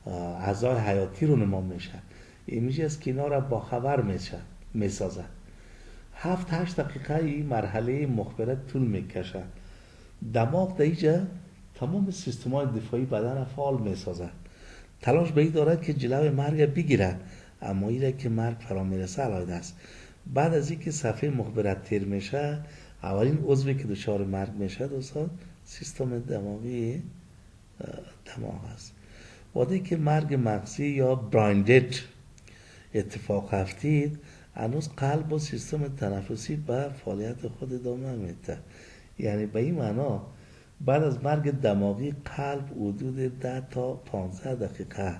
اعضای حیاتی رو نما میشه. این میشه از که اینا را با خبر میسازه. 7-8 دقیقه این مرحله مخبرت طول میکشه. دماغ در اینجا تمام سیستم های دفاعی بدن فعال میسازه. تلاش به این دارد که جلوی مرگ بگیره، اما ایره که مرگ فرا میرسه علایده است. بعد از اینکه صفحه مخبرت تیر میشه، اولین عضوی که دچار مرگ میشه دوستان سیستم دماغی دماغ است. وقتی که مرگ مغزی یا برایندد اتفاق افتید، هنوز قلب و سیستم تنفسی به فعالیت خود ادامه میده. یعنی به این معنا بعد از مرگ دماغی قلب حدود 10 تا 15 دقیقه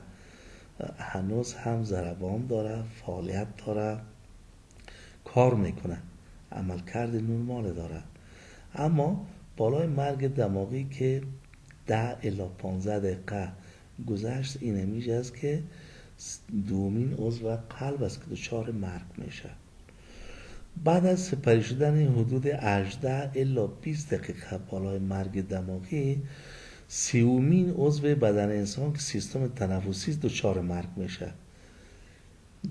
هنوز هم ضربان داره، فعالیت داره، کار میکنه، عملکرد نرمال داره. اما بالای مرگ دماغی که 10 الی 15 دقیقه گذشت، این میشه است که دومین عضو قلب است که دچار مرگ میشه. بعد از سپری شدن حدود 18 الی 20 دقیقه بالای مرگ دماغی، سیومین عضو بدن انسان که سیستم تنفسی دچار مرگ میشه.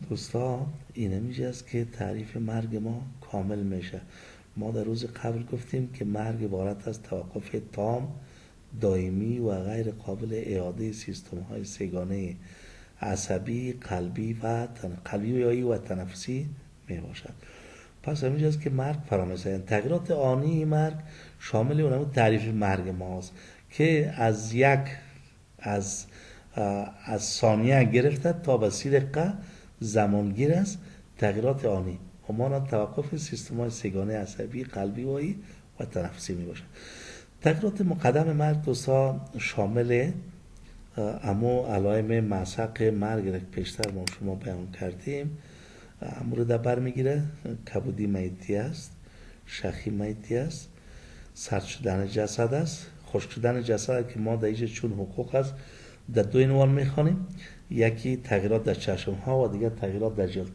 دوستا این میشه است که تعریف مرگ ما کامل میشه. ما در روز قبل گفتیم که مرگ عبارت از توقف تام، دائمی و غیر قابل اعاده سیستم های سگانه عصبی، قلبی و تنفسی می باشد. پس همینجا است که مرگ فرا میرسه. تغییرات آنی مرگ شامل اونم تعریف مرگ ماست که از ثانیه گرفته تا به 30 دقیقه زمانگیر است. تغییرات آنی همانا توقف سیستم های سگانه عصبی، قلبی و تنفسی می باشد. تغییرات مقدم مرگ دوستا شامل امو علائم مسحق مرگ را پیشتر ما شما بیان کردیم مورد بر میگیره. کبودی میتی است، شخی میتی است، سرد شدن جسد است، خشک شدن جسد که ما در اینجا چون حقوق است در دو عنوان میخوانیم، یکی تغییرات در چشم ها و دیگر تغییرات در جلد.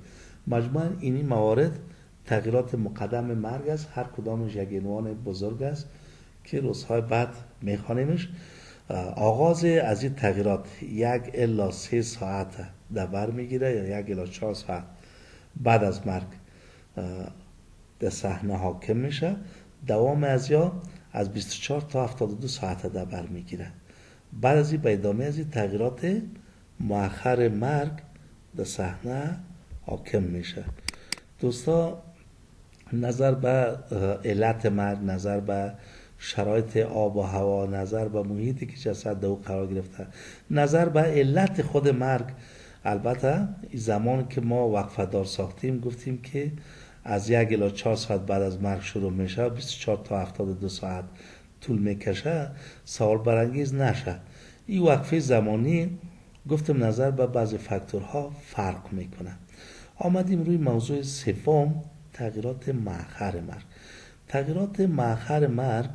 مجموعاً اینی موارد تغییرات مقدم مرگ است. هر کدامش یک عنوان بزرگ است که روزهای بعد میخوانیمش. آغاز از این تغییرات 1 الی 3 ساعت در بر میگیره یا 1 الی 4 ساعت بعد از مرگ در صحنه حاکم میشه. دوام از 24 تا 72 ساعت در بر میگیره. بعد از این به ادامه از این تغییرات مؤخر مرگ در صحنه حاکم میشه. دوستا نظر به علت مرگ، نظر به شرایط آب و هوا، نظر به محیطی که جسد در او قرار گرفته، نظر به علت خود مرگ. البته زمانی که ما وقفه دار ساختیم گفتیم که از 1 الی 4 ساعت بعد از مرگ شروع میشه، 24 تا 72 ساعت طول میکشه. سوال برانگیز نشه. این وقفه زمانی گفتم نظر به بعضی فاکتورها فرق میکنه. آمدیم روی موضوع سوم، تغییرات مؤخر مرگ. تغییرات مؤخر مرگ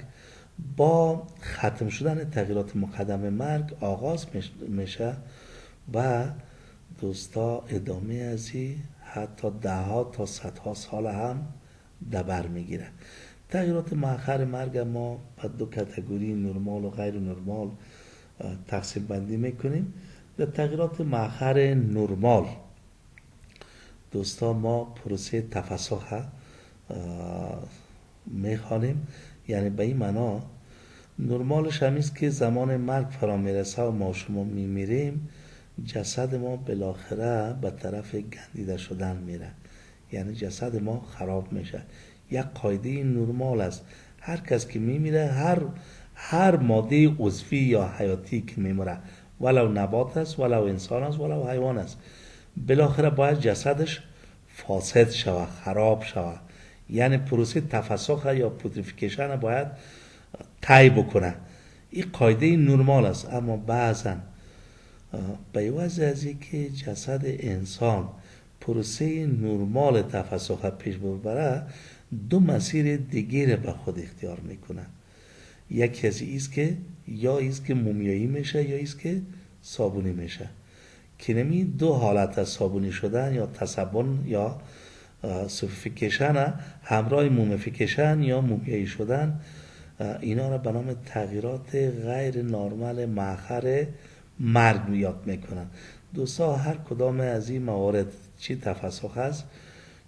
با ختم شدن تغییرات مقدم مرگ آغاز میشه و دوستا ادامه از این حتی 10 تا 100 سال هم در بر میگیره. تغییرات مؤخر مرگ ما با 2 کاتگوری نرمال و غیر نرمال تقسیم بندی میکنیم. در تغییرات مؤخر نرمال دوستا ما پروسه تفسخ میخوانیم. یعنی به این معنا نرمالش همیست که زمان مرگ فرا میرسه و ما شما میمیریم، جسد ما بالاخره به طرف گندیده شدن میره، یعنی جسد ما خراب میشه. یک قاعده نرمال است. هر کس که میمیره، هر ماده عضوی یا حیاتی که میمیره، ولو نبات است، ولو انسان است، ولو حیوان است، بالاخره باید جسدش فاسد شوه، خراب شوه. یعنی پروسه تفسخ یا پوتریفیکیشن باید طی بکنه. این قاعده نرمال است. اما بعضا به عوض از اینکه جسد انسان پروسه نرمال تفسخ پیش ببره، 2 مسیر دیگه به خود اختیار میکنه. یکی از ایست که یا ایست که مومیایی میشه یا ایست که صابونی میشه. که نمی 2 حالت از صابونی شدن یا تصبن یا سوفیکیشن همراه مومیفیکیشن یا مومیایی شدن اینا را به نام تغییرات غیر نرمال مأخر مرگ یاد میکنن. دوستا هر کدام از این موارد، چی تفسخ است،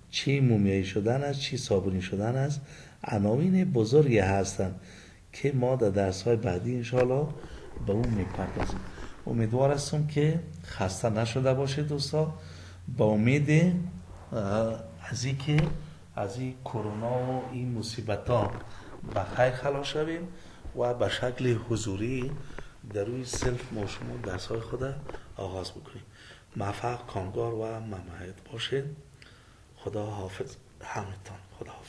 چی مومیایی شدن است، چی صابونی شدن است، عناوین بزرگی هستند که ما در درس‌های بعدی انشاءالله به اون میپردازیم. امیدوار هستم که خسته نشده باشه دوستا. با امید از این که از این کرونا و این مصیبت ها به خیر خلاص شویم و به شکل حضوری در روی صنف ما شما درس های خود آغاز بکنیم. موفق، کامگار و ممنون باشید. خدا حافظ همتان. خدا حافظ.